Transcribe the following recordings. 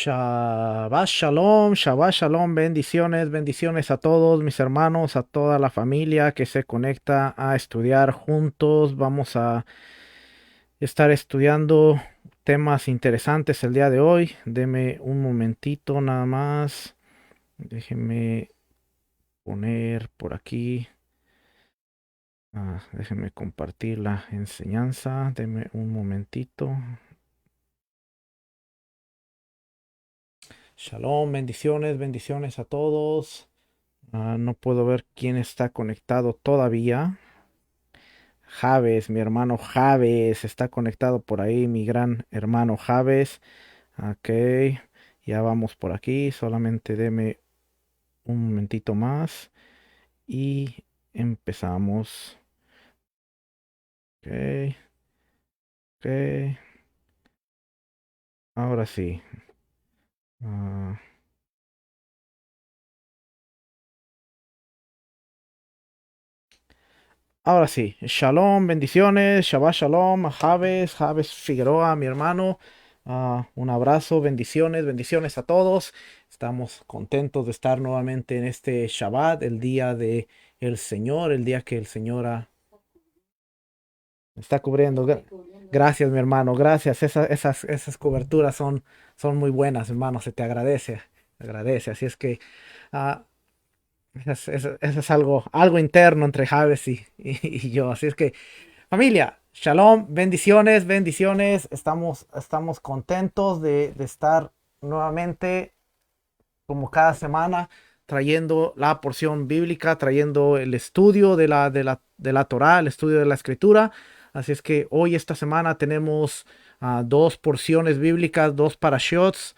Shabbat Shalom, bendiciones, bendiciones a todos mis hermanos, a toda la familia que se conecta a estudiar juntos. Vamos a estar estudiando temas interesantes el día de hoy. Deme un momentito nada más. Déjenme poner por aquí. Déjenme compartir la enseñanza. Deme un momentito. Shalom, bendiciones, bendiciones a todos. No puedo ver quién está conectado todavía. Javes, mi hermano Javes está conectado por ahí, mi gran hermano Javes. Ok, ya vamos por aquí. Solamente deme un momentito más y empezamos. Ok, ok. Ahora sí. Ah, Ahora sí, shalom, bendiciones, Shabbat shalom, a Javes, Javes Figueroa, mi hermano. Un abrazo, bendiciones, bendiciones a todos. Estamos contentos de estar nuevamente en este Shabbat, el día de el Señor, el día que el Señor está cubriendo. Gracias, mi hermano, gracias. Esas coberturas son muy buenas, hermano, se te agradece, agradece. Así es que ah, eso es algo interno entre Javes y yo. Así es que, familia, shalom, bendiciones, bendiciones. Estamos contentos de estar nuevamente, como cada semana, trayendo la porción bíblica, trayendo el estudio de la Torá, el estudio de la Escritura. Así es que hoy, esta semana, tenemos dos porciones bíblicas, dos parashots,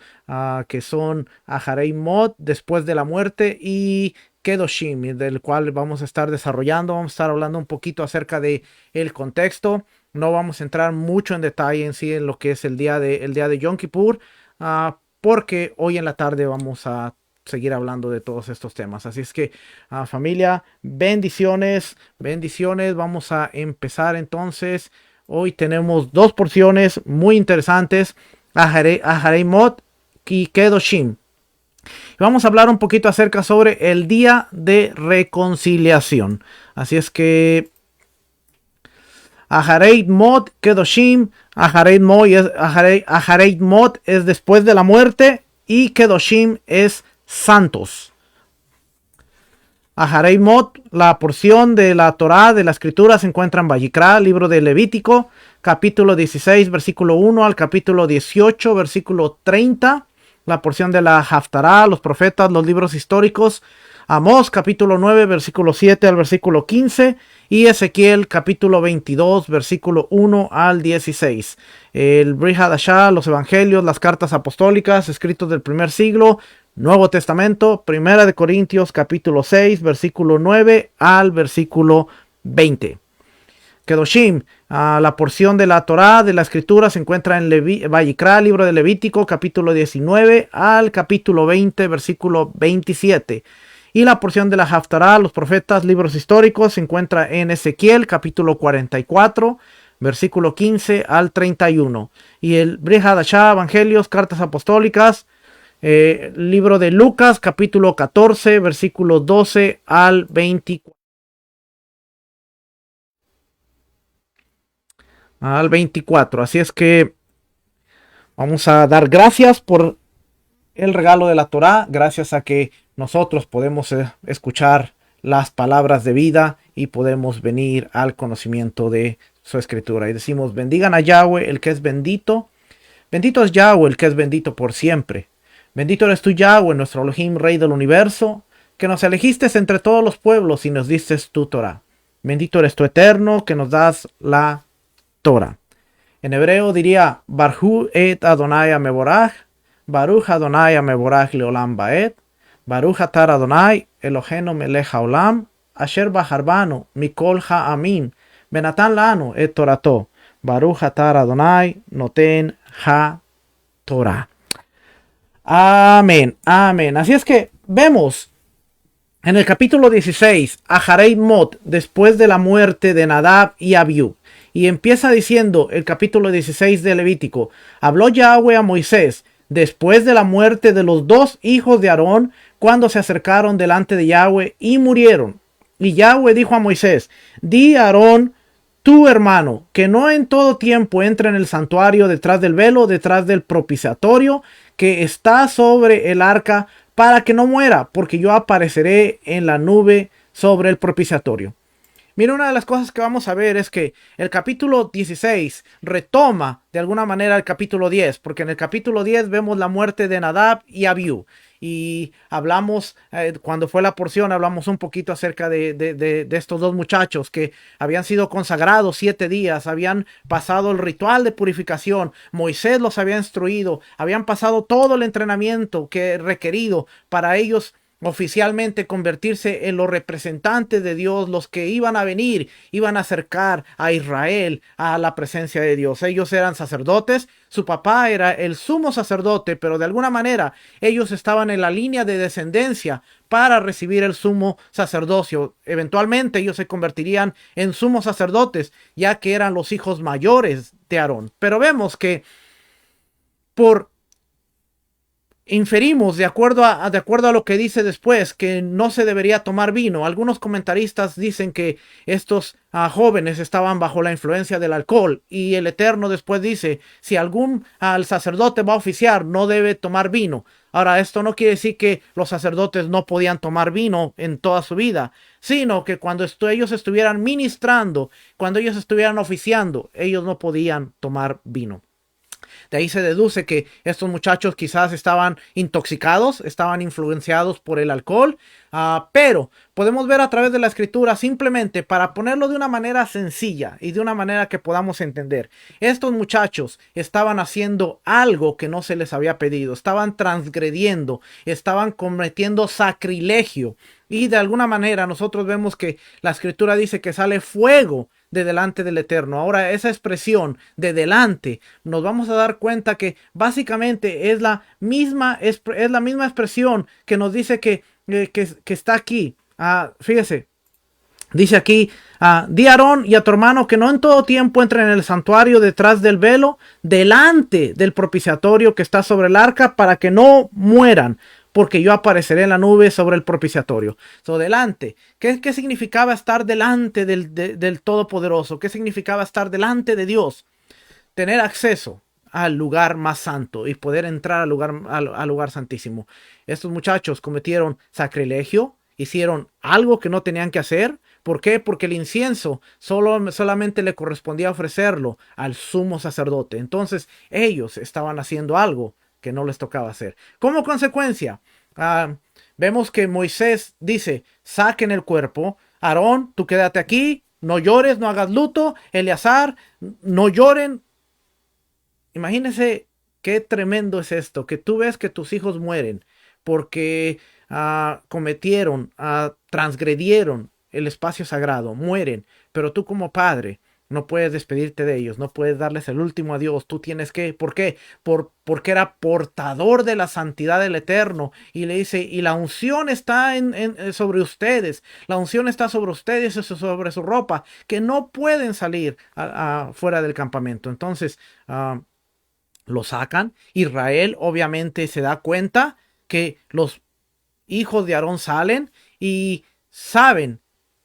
que son Aharei Mot, después de la muerte, y Kedoshim, del cual vamos a estar desarrollando. Vamos a estar hablando un poquito acerca de el contexto. No vamos a entrar mucho en detalle en sí en lo que es el día de Yom Kippur, porque hoy en la tarde vamos a seguir hablando de todos estos temas. Así es que, familia, bendiciones, bendiciones. Vamos a empezar entonces. Hoy tenemos dos porciones muy interesantes, Aharei Mot y Kedoshim. Vamos a hablar un poquito acerca sobre el día de reconciliación. Así es que Ahareit Mot Kedoshim, Ahareit Mot es después de la muerte y Kedoshim es santos. Aharei Mot, la porción de la Torá, de la Escritura, se encuentra en Vayikra, libro de Levítico, capítulo 16, versículo 1 al capítulo 18, versículo 30. La porción de la Haftará, los profetas, los libros históricos, Amós, capítulo 9, versículo 7 al versículo 15, y Ezequiel, capítulo 22, versículo 1 al 16. El Brit Hadashah, los evangelios, las cartas apostólicas, escritos del primer siglo, Nuevo Testamento, Primera de Corintios, capítulo 6, versículo 9 al versículo 20. Kedoshim, la porción de la Torá, de la Escritura, se encuentra en Vayikra, libro de Levítico, capítulo 19 al capítulo 20, versículo 27. Y la porción de la Haftará, los profetas, libros históricos, se encuentra en Ezequiel, capítulo 44, versículo 15 al 31. Y el Brit Hadashah, evangelios, cartas apostólicas, libro de Lucas, capítulo 14, versículo 12 al 24. Así es que vamos a dar gracias por el regalo de la Torá, gracias a que nosotros podemos escuchar las palabras de vida y podemos venir al conocimiento de su escritura. Y decimos, bendigan a Yahweh, el que es bendito. Bendito es Yahweh, el que es bendito por siempre. Bendito eres tú, Yahweh, nuestro Elohim, Rey del universo, que nos elegiste entre todos los pueblos y nos diste tu Torá. Bendito eres tú, eterno, que nos das la Torah. En hebreo diría Barhu et Adonai Mevorach, Baruch Adonai Mevorach Leolam Baed, Baruch Atar Adonai Elohenu Melech Haolam, Asher Baharbanu Mikol Ha'amin, Benatan Lanu et Torato, Baruch Atar Adonai Noten Ha-Torah. Amén, amén. Así es que vemos en el capítulo 16, Aharei Mot, después de la muerte de Nadab y Abiú. Y empieza diciendo el capítulo 16 de Levítico, habló Yahweh a Moisés, después de la muerte de los dos hijos de Aarón, cuando se acercaron delante de Yahweh y murieron. Y Yahweh dijo a Moisés: di a Aarón, tu hermano, que no en todo tiempo entre en el santuario detrás del velo, detrás del propiciatorio que está sobre el arca, para que no muera, porque yo apareceré en la nube sobre el propiciatorio. Mira, una de las cosas que vamos a ver es que el capítulo 16 retoma de alguna manera el capítulo 10, porque en el capítulo 10 vemos la muerte de Nadab y Abiú. Y hablamos, cuando fue la porción, hablamos un poquito acerca de estos dos muchachos que habían sido consagrados 7 días, habían pasado el ritual de purificación, Moisés los había instruido, habían pasado todo el entrenamiento que requerido para ellos oficialmente convertirse en los representantes de Dios, los que iban a venir, iban a acercar a Israel a la presencia de Dios. Ellos eran sacerdotes, su papá era el sumo sacerdote, pero de alguna manera ellos estaban en la línea de descendencia para recibir el sumo sacerdocio. Eventualmente ellos se convertirían en sumos sacerdotes, ya que eran los hijos mayores de Aarón. Pero vemos que inferimos, de acuerdo a lo que dice después, que no se debería tomar vino. Algunos comentaristas dicen que estos jóvenes estaban bajo la influencia del alcohol, y el Eterno después dice: si algún sacerdote va a oficiar, no debe tomar vino. Ahora, esto no quiere decir que los sacerdotes no podían tomar vino en toda su vida, sino que cuando ellos estuvieran ministrando, cuando ellos estuvieran oficiando, ellos no podían tomar vino. De ahí se deduce que estos muchachos quizás estaban intoxicados, estaban influenciados por el alcohol, pero podemos ver a través de la escritura, simplemente para ponerlo de una manera sencilla y de una manera que podamos entender. Estos muchachos estaban haciendo algo que no se les había pedido, estaban transgrediendo, estaban cometiendo sacrilegio. Y de alguna manera nosotros vemos que la escritura dice que sale fuego de delante del Eterno. Ahora, esa expresión de delante, nos vamos a dar cuenta que básicamente es la misma expresión que nos dice que está aquí. Fíjese, dice aquí: di a Aarón y a tu hermano que no en todo tiempo entren en el santuario detrás del velo, delante del propiciatorio que está sobre el arca, para que no mueran, porque yo apareceré en la nube sobre el propiciatorio. Delante. ¿Qué significaba estar delante del Todopoderoso? ¿Qué significaba estar delante de Dios? Tener acceso al lugar más santo y poder entrar al lugar santísimo. Estos muchachos cometieron sacrilegio, hicieron algo que no tenían que hacer. ¿Por qué? Porque el incienso solamente le correspondía ofrecerlo al sumo sacerdote. Entonces ellos estaban haciendo algo que no les tocaba hacer. Como consecuencia, vemos que Moisés dice: saquen el cuerpo. Aarón, tú quédate aquí, no llores, no hagas luto. Eleazar, no lloren. Imagínense qué tremendo es esto, que tú ves que tus hijos mueren porque transgredieron el espacio sagrado, mueren, pero tú como padre no puedes despedirte de ellos, no puedes darles el último adiós. Tú tienes que, ¿por qué? Porque era portador de la santidad del Eterno. Y le dice: y la unción está sobre ustedes, la unción está sobre ustedes, sobre su ropa, que no pueden salir fuera del campamento. Entonces lo sacan. Israel obviamente se da cuenta que los hijos de Aarón salen y saben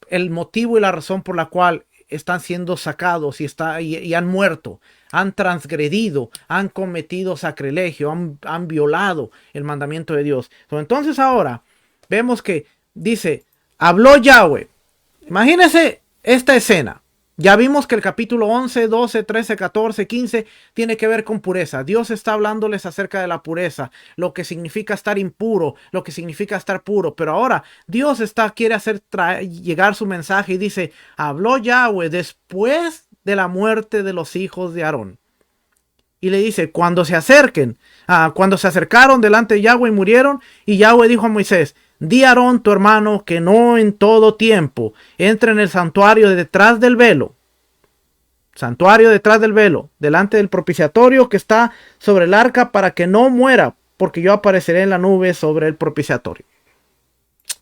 el motivo y la razón por la cual están siendo sacados y han muerto, han transgredido, han cometido sacrilegio, han violado el mandamiento de Dios. Entonces ahora vemos que dice: habló Yahweh. Imagínense esta escena. Ya vimos que el capítulo 11, 12, 13, 14, 15 tiene que ver con pureza. Dios está hablándoles acerca de la pureza, lo que significa estar impuro, lo que significa estar puro. Pero ahora Dios quiere hacer llegar su mensaje y dice: habló Yahweh después de la muerte de los hijos de Aarón. Y le dice: cuando se acercaron delante de Yahweh y murieron, y Yahweh dijo a Moisés: di a Aarón tu hermano que no en todo tiempo entre en el santuario detrás del velo. Santuario detrás del velo, delante del propiciatorio que está sobre el arca, para que no muera, porque yo apareceré en la nube sobre el propiciatorio.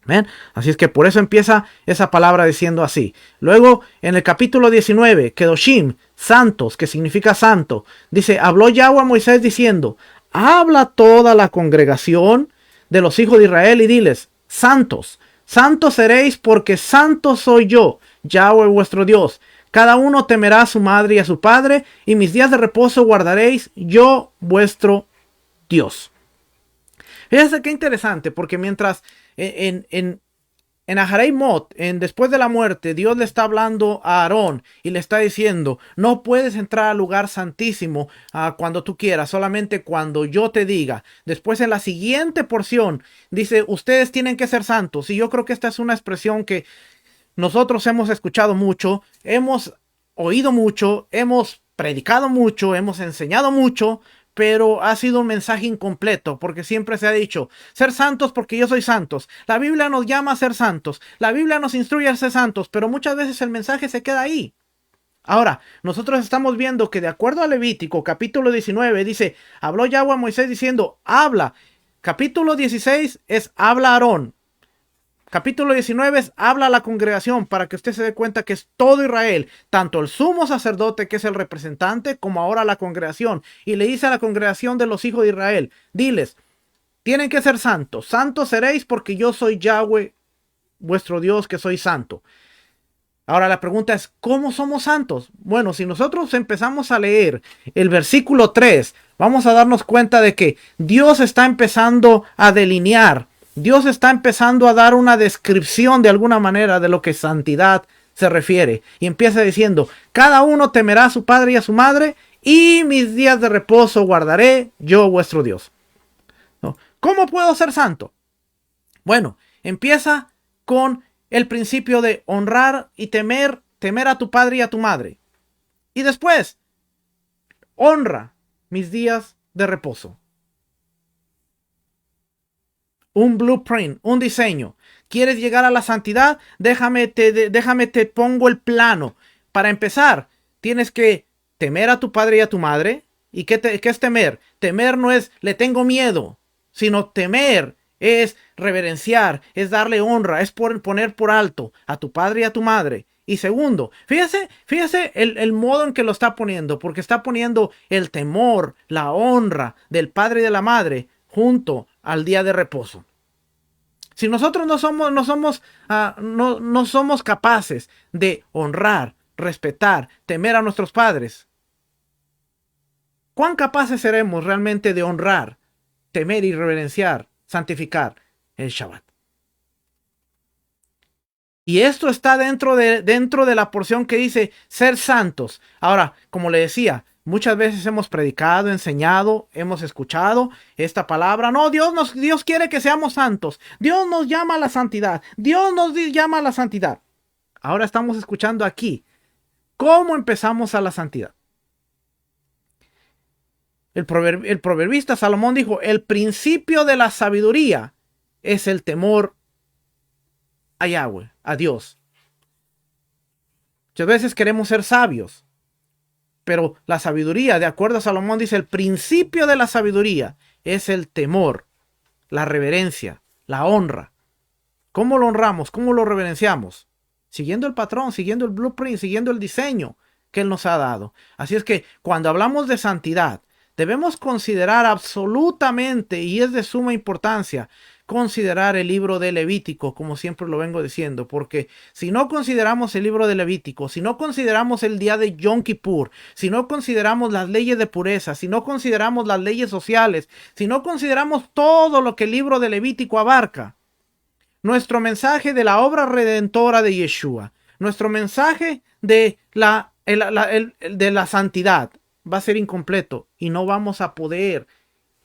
¿Ven? Así es que por eso empieza esa palabra diciendo así. Luego en el capítulo 19, Kedoshim, santos, que significa santo, dice: habló Yahweh a Moisés diciendo: habla a toda la congregación de los hijos de Israel y diles, santos, santos seréis porque santo soy yo, Yahweh vuestro Dios. Cada uno temerá a su madre y a su padre, y mis días de reposo guardaréis, yo vuestro Dios. Fíjense qué interesante, porque mientras en Aharei Mot, después de la muerte, Dios le está hablando a Aarón y le está diciendo, no puedes entrar al lugar santísimo cuando tú quieras, solamente cuando yo te diga. Después en la siguiente porción dice, ustedes tienen que ser santos. Y yo creo que esta es una expresión que nosotros hemos escuchado mucho, hemos oído mucho, hemos predicado mucho, hemos enseñado mucho, pero ha sido un mensaje incompleto, porque siempre se ha dicho, ser santos porque yo soy santos. La Biblia nos llama a ser santos, la Biblia nos instruye a ser santos, pero muchas veces el mensaje se queda ahí. Ahora, nosotros estamos viendo que de acuerdo a Levítico, capítulo 19, dice, habló Yahweh a Moisés diciendo, habla. Capítulo 16 es, habla a Aarón. Capítulo 19 es, habla a la congregación para que usted se dé cuenta que es todo Israel, tanto el sumo sacerdote que es el representante como ahora la congregación. Y le dice a la congregación de los hijos de Israel, diles, tienen que ser santos, santos seréis porque yo soy Yahweh, vuestro Dios que soy santo. Ahora la pregunta es, ¿cómo somos santos? Bueno, si nosotros empezamos a leer el versículo 3, vamos a darnos cuenta de que Dios está empezando a delinear, Dios está empezando a dar una descripción de alguna manera de lo que santidad se refiere. Y empieza diciendo, cada uno temerá a su padre y a su madre, y mis días de reposo guardaré, yo vuestro Dios. ¿No? ¿Cómo puedo ser santo? Bueno, empieza con el principio de honrar y temer a tu padre y a tu madre. Y después, honra mis días de reposo. Un blueprint, un diseño. ¿Quieres llegar a la santidad? Déjame te pongo el plano. Para empezar, tienes que temer a tu padre y a tu madre. ¿Y qué es temer? Temer no es le tengo miedo, sino temer es reverenciar, es darle honra, es poner por alto a tu padre y a tu madre. Y segundo, fíjese el modo en que lo está poniendo, porque está poniendo el temor, la honra del padre y de la madre junto al día de reposo. Si nosotros no somos capaces de honrar, respetar, temer a nuestros padres, ¿cuán capaces seremos realmente de honrar, temer y reverenciar, santificar el Shabbat? Y esto está dentro de la porción que dice ser santos. Ahora, como le decía, muchas veces hemos predicado, enseñado, hemos escuchado esta palabra. No, Dios quiere que seamos santos. Dios nos llama a la santidad. Dios nos llama a la santidad. Ahora estamos escuchando aquí cómo empezamos a la santidad. El proverbista Salomón dijo, el principio de la sabiduría es el temor a Yahweh, a Dios. Muchas veces queremos ser sabios, pero la sabiduría, de acuerdo a Salomón, dice el principio de la sabiduría es el temor, la reverencia, la honra. ¿Cómo lo honramos? ¿Cómo lo reverenciamos? Siguiendo el patrón, siguiendo el blueprint, siguiendo el diseño que Él nos ha dado. Así es que cuando hablamos de santidad, debemos considerar absolutamente, y es de suma importancia, considerar el libro de Levítico, como siempre lo vengo diciendo, porque si no consideramos el libro de Levítico, si no consideramos el día de Yom Kippur, si no consideramos las leyes de pureza, si no consideramos las leyes sociales, si no consideramos todo lo que el libro de Levítico abarca, nuestro mensaje de la obra redentora de Yeshua, nuestro mensaje de de la santidad va a ser incompleto y no vamos a poder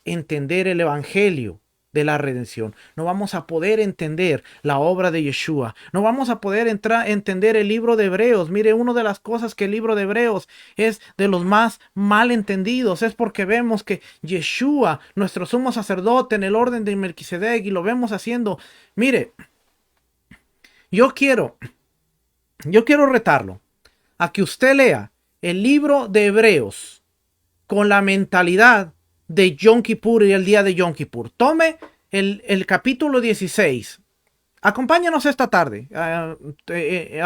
entender el evangelio de la redención. No vamos a poder entender la obra de Yeshua. No vamos a poder entender el libro de Hebreos. Mire, una de las cosas que el libro de Hebreos es de los más mal entendidos es porque vemos que Yeshua, nuestro sumo sacerdote en el orden de Melquisedec, y lo vemos haciendo. Mire, yo quiero retarlo a que usted lea el libro de Hebreos con la mentalidad de Yom Kippur y el día de Yom Kippur. Tome el capítulo 16. Acompáñanos esta tarde, a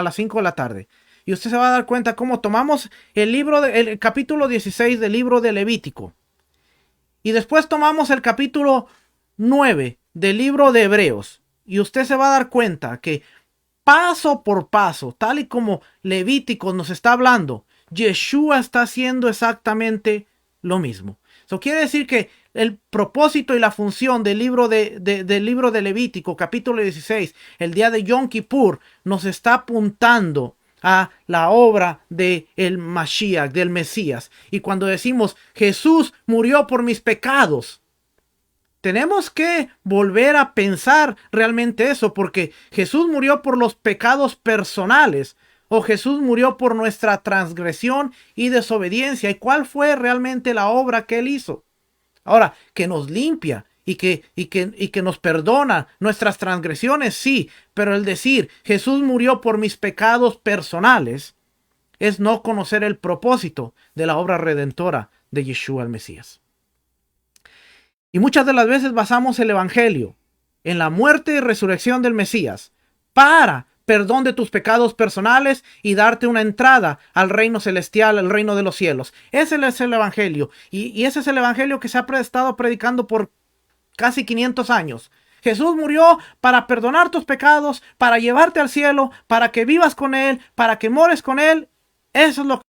las 5 de la tarde. Y usted se va a dar cuenta cómo tomamos el capítulo 16 del libro de Levítico. Y después tomamos el capítulo 9 del libro de Hebreos. Y usted se va a dar cuenta que paso por paso, tal y como Levítico nos está hablando, Yeshua está haciendo exactamente lo mismo. Eso quiere decir que el propósito y la función del libro del libro de Levítico, capítulo 16, el día de Yom Kippur, nos está apuntando a la obra de el Mashiach, del Mesías. Y cuando decimos Jesús murió por mis pecados, tenemos que volver a pensar realmente eso, porque Jesús murió por los pecados personales o Jesús murió por nuestra transgresión y desobediencia. ¿Y cuál fue realmente la obra que él hizo? Ahora, que nos limpia y que nos perdona nuestras transgresiones, sí, pero el decir Jesús murió por mis pecados personales es no conocer el propósito de la obra redentora de Yeshua el Mesías. Y muchas de las veces basamos el evangelio en la muerte y resurrección del Mesías para perdón de tus pecados personales y darte una entrada al reino celestial, al reino de los cielos. Ese es el evangelio. Y ese es el evangelio que se ha estado predicando por casi 500 años. Jesús murió para perdonar tus pecados, para llevarte al cielo, para que vivas con Él, para que mores con Él. Eso es lo que...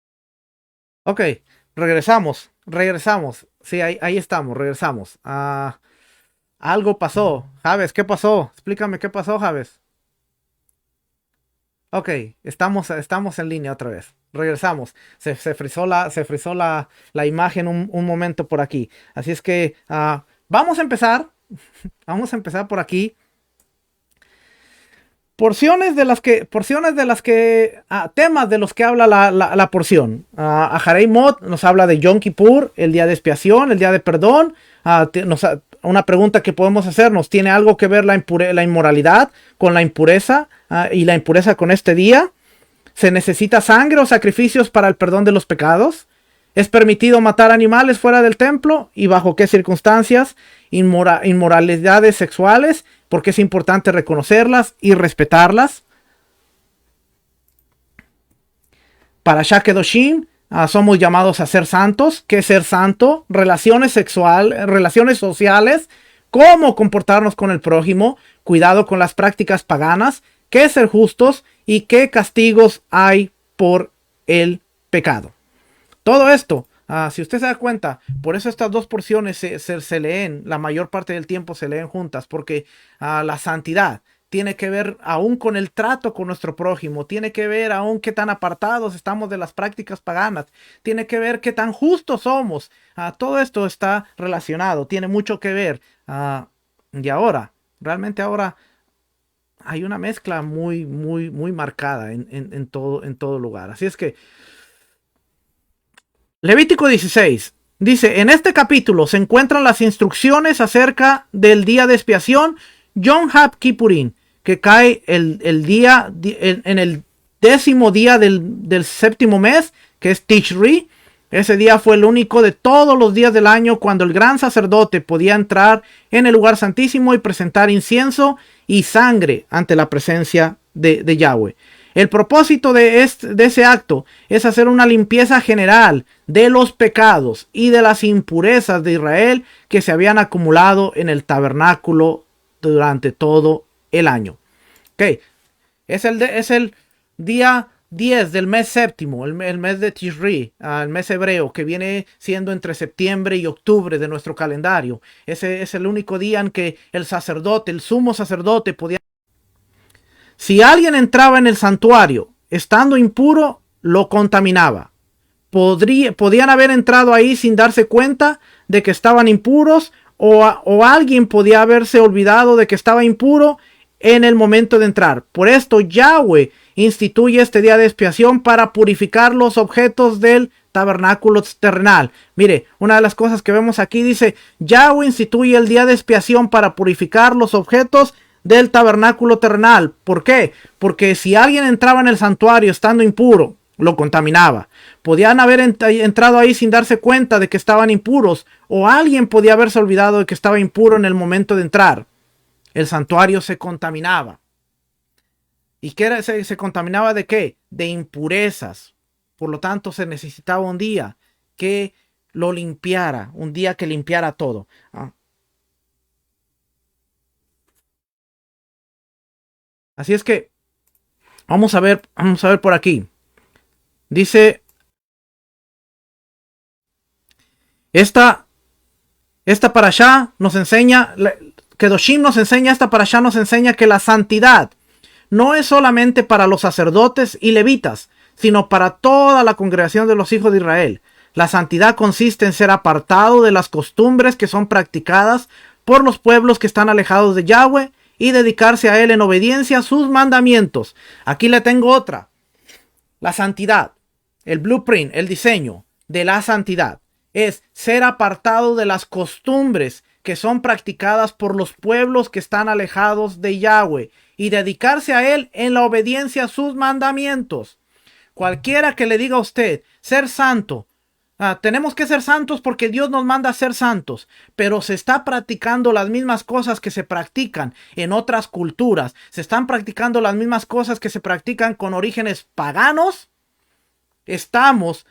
Ok, regresamos. Sí, ahí estamos, regresamos. Algo pasó. Javes, ¿qué pasó? Explícame qué pasó, Javes. Ok, estamos en línea otra vez. Regresamos. Se frizó la imagen un momento por aquí. Así es que vamos a empezar. Vamos a empezar por aquí. Temas de los que habla la porción. Aharei Mot nos habla de Yom Kippur, el día de expiación, el día de perdón. Una pregunta que podemos hacernos: ¿tiene algo que ver la inmoralidad con la impureza y la impureza con este día? ¿Se necesita sangre o sacrificios para el perdón de los pecados? ¿Es permitido matar animales fuera del templo? ¿Y bajo qué circunstancias? Inmoralidades sexuales, porque es importante reconocerlas y respetarlas. Para Kedoshim, somos llamados a ser santos. ¿Qué es ser santo? Relaciones sociales, cómo comportarnos con el prójimo, cuidado con las prácticas paganas, qué es ser justos y qué castigos hay por el pecado. Todo esto, si usted se da cuenta, por eso estas dos porciones se leen, la mayor parte del tiempo se leen juntas, porque la santidad tiene que ver aún con el trato con nuestro prójimo, tiene que ver aún qué tan apartados estamos de las prácticas paganas, tiene que ver qué tan justos somos. Todo esto está relacionado, tiene mucho que ver. Y realmente ahora hay una mezcla muy marcada en todo lugar. Así es que Levítico 16 dice: en este capítulo se encuentran las instrucciones acerca del día de expiación, Yom Kippurín, que cae en el 10º día del séptimo mes, que es Tishri. Ese día fue el único de todos los días del año cuando el gran sacerdote podía entrar en el lugar santísimo y presentar incienso y sangre ante la presencia de Yahweh. El propósito de ese acto es hacer una limpieza general de los pecados y de las impurezas de Israel que se habían acumulado en el tabernáculo durante todo el año. Okay. Es el día 10 del mes séptimo, el mes de Tishri, el mes hebreo, que viene siendo entre septiembre y octubre de nuestro calendario. Ese es el único día en que el sumo sacerdote, podía... Si alguien entraba en el santuario estando impuro, lo contaminaba. Podían haber entrado ahí sin darse cuenta de que estaban impuros, o alguien podía haberse olvidado de que estaba impuro en el momento de entrar. Por esto Yahweh instituye este día de expiación para purificar los objetos del tabernáculo terrenal. Mire, una de las cosas que vemos aquí dice: Yahweh instituye el día de expiación para purificar los objetos del tabernáculo terrenal. ¿Por qué? Porque si alguien entraba en el santuario estando impuro, lo contaminaba. Podían haber entrado ahí sin darse cuenta de que estaban impuros, o alguien podía haberse olvidado de que estaba impuro en el momento de entrar. El santuario se contaminaba. ¿Y qué era? ¿Se contaminaba de qué? De impurezas. Por lo tanto, se necesitaba un día que lo limpiara, un día que limpiara todo. Así es que vamos a ver por aquí. Dice, esta, esta parashá nos enseña, Kedoshim nos enseña, esta parashá nos enseña que la santidad no es solamente para los sacerdotes y levitas, sino para toda la congregación de los hijos de Israel. La santidad consiste en ser apartado de las costumbres que son practicadas por los pueblos que están alejados de Yahweh y dedicarse a Él en obediencia a sus mandamientos. Aquí le tengo otra. La santidad, el blueprint, el diseño de la santidad es ser apartado de las costumbres que son practicadas por los pueblos que están alejados de Yahweh y dedicarse a Él en la obediencia a sus mandamientos. Cualquiera que le diga a usted ser santo, tenemos que ser santos porque Dios nos manda a ser santos, pero se está practicando las mismas cosas que se practican en otras culturas, se están practicando las mismas cosas que se practican con orígenes paganos, estamos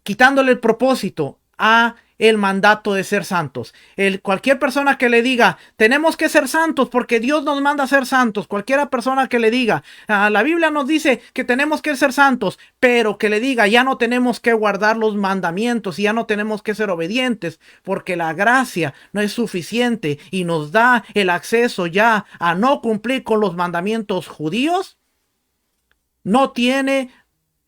quitándole el propósito a el mandato de ser santos. Cualquier persona que le diga, tenemos que ser santos porque Dios nos manda a ser santos, cualquier persona que le diga, la Biblia nos dice que tenemos que ser santos, pero que le diga, ya no tenemos que guardar los mandamientos y ya no tenemos que ser obedientes porque la gracia no es suficiente y nos da el acceso ya a no cumplir con los mandamientos judíos, no tiene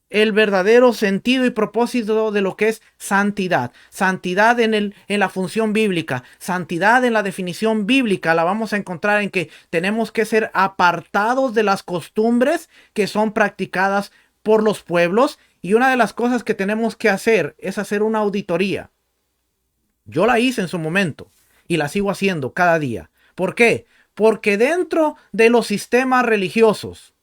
el verdadero sentido y propósito de lo que es santidad. Santidad en la función bíblica. Santidad en la definición bíblica la vamos a encontrar en que tenemos que ser apartados de las costumbres que son practicadas por los pueblos. Y una de las cosas que tenemos que hacer es hacer una auditoría. Yo la hice en su momento y la sigo haciendo cada día. ¿Por qué? Porque dentro de los sistemas religiosos,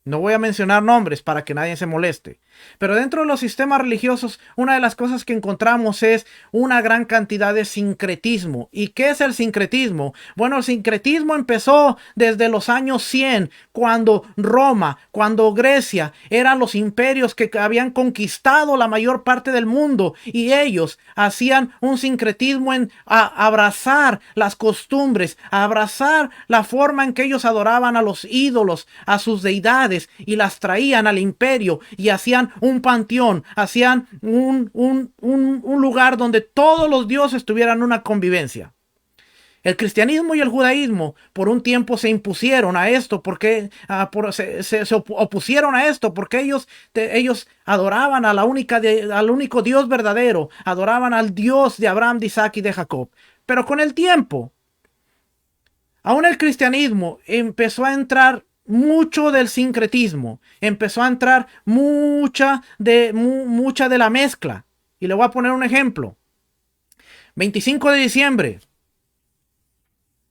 no voy a mencionar nombres para que nadie se moleste, pero dentro de los sistemas religiosos, una de las cosas que encontramos es una gran cantidad de sincretismo. ¿Y qué es el sincretismo? Bueno, el sincretismo empezó desde los años 100, cuando Roma, cuando Grecia eran los imperios que habían conquistado la mayor parte del mundo y ellos hacían un sincretismo en abrazar las costumbres, abrazar la forma en que ellos adoraban a los ídolos, a sus deidades, y las traían al imperio y hacían un panteón, hacían un lugar donde todos los dioses tuvieran una convivencia. El cristianismo y el judaísmo por un tiempo se impusieron a esto porque se opusieron a esto porque ellos adoraban al único Dios verdadero, adoraban al Dios de Abraham, de Isaac y de Jacob. Pero con el tiempo, aún el cristianismo empezó a entrar mucho del sincretismo, empezó a entrar mucha de la mezcla. Y le voy a poner un ejemplo. 25 de diciembre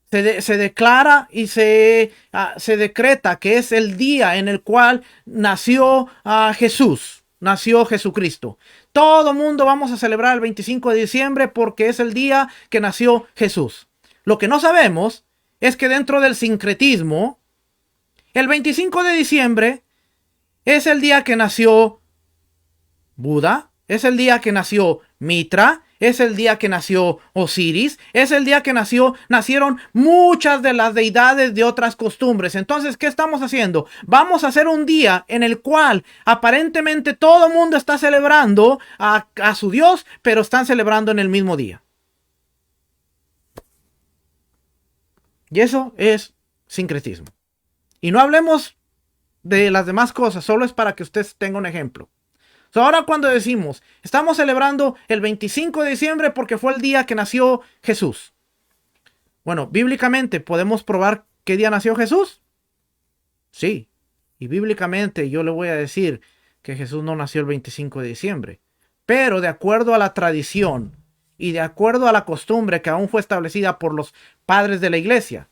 se declara y se decreta que es el día en el cual nació Jesús, nació Jesucristo. Todo mundo vamos a celebrar el 25 de diciembre porque es el día que nació Jesús. Lo que no sabemos es que dentro del sincretismo, el 25 de diciembre es el día que nació Buda, es el día que nació Mitra, es el día que nació Osiris, es el día que nacieron muchas de las deidades de otras costumbres. Entonces, ¿qué estamos haciendo? Vamos a hacer un día en el cual aparentemente todo el mundo está celebrando a su Dios, pero están celebrando en el mismo día. Y eso es sincretismo. Y no hablemos de las demás cosas, solo es para que usted tenga un ejemplo. Ahora cuando decimos, estamos celebrando el 25 de diciembre porque fue el día que nació Jesús. Bueno, bíblicamente, ¿podemos probar qué día nació Jesús? Sí. Y bíblicamente yo le voy a decir que Jesús no nació el 25 de diciembre. Pero de acuerdo a la tradición y de acuerdo a la costumbre que aún fue establecida por los padres de la iglesia,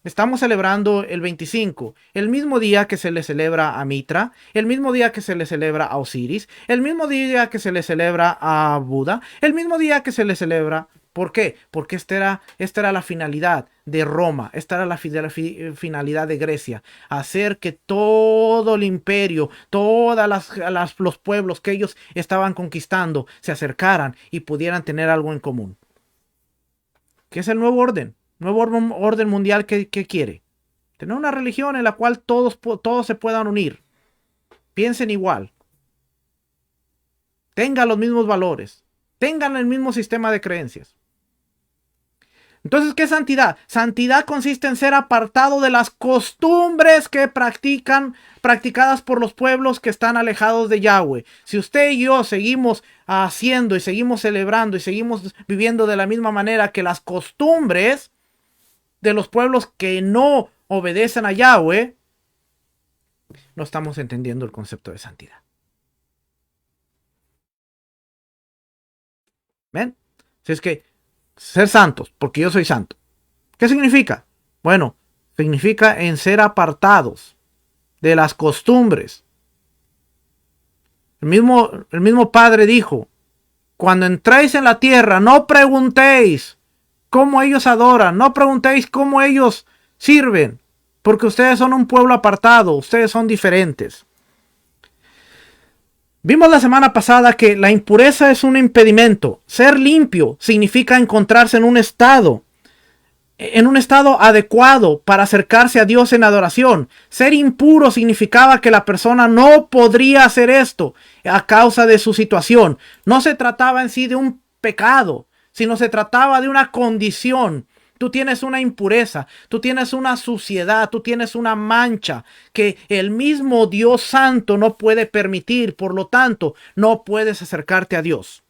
estamos celebrando el 25, el mismo día que se le celebra a Mitra, el mismo día que se le celebra a Osiris, el mismo día que se le celebra a Buda, el mismo día que se le celebra. ¿Por qué? Porque esta era la finalidad de Roma. Esta era la finalidad de Grecia. Hacer que todo el imperio, los pueblos que ellos estaban conquistando se acercaran y pudieran tener algo en común. ¿Qué es el nuevo orden? Nuevo orden mundial que quiere. Tener una religión en la cual todos se puedan unir. Piensen igual. Tengan los mismos valores. Tengan el mismo sistema de creencias. Entonces, ¿qué es santidad? Santidad consiste en ser apartado de las costumbres que practicadas por los pueblos que están alejados de Yahweh. Si usted y yo seguimos haciendo y seguimos celebrando y seguimos viviendo de la misma manera que las costumbres de los pueblos que no obedecen a Yahweh, no estamos entendiendo el concepto de santidad. ¿Ven? Si es que ser santos, porque yo soy santo. ¿Qué significa? Bueno, significa en ser apartados de las costumbres. El mismo Padre dijo, cuando entréis en la tierra, no preguntéis cómo ellos adoran, no preguntéis cómo ellos sirven, porque ustedes son un pueblo apartado, ustedes son diferentes. Vimos la semana pasada que la impureza es un impedimento. Ser limpio significa encontrarse en un estado adecuado para acercarse a Dios en adoración. Ser impuro significaba que la persona no podría hacer esto a causa de su situación. No se trataba en sí de un pecado, sino se trataba de una condición. Tú tienes una impureza, tú tienes una suciedad, tú tienes una mancha que el mismo Dios Santo no puede permitir. Por lo tanto, no puedes acercarte a Dios.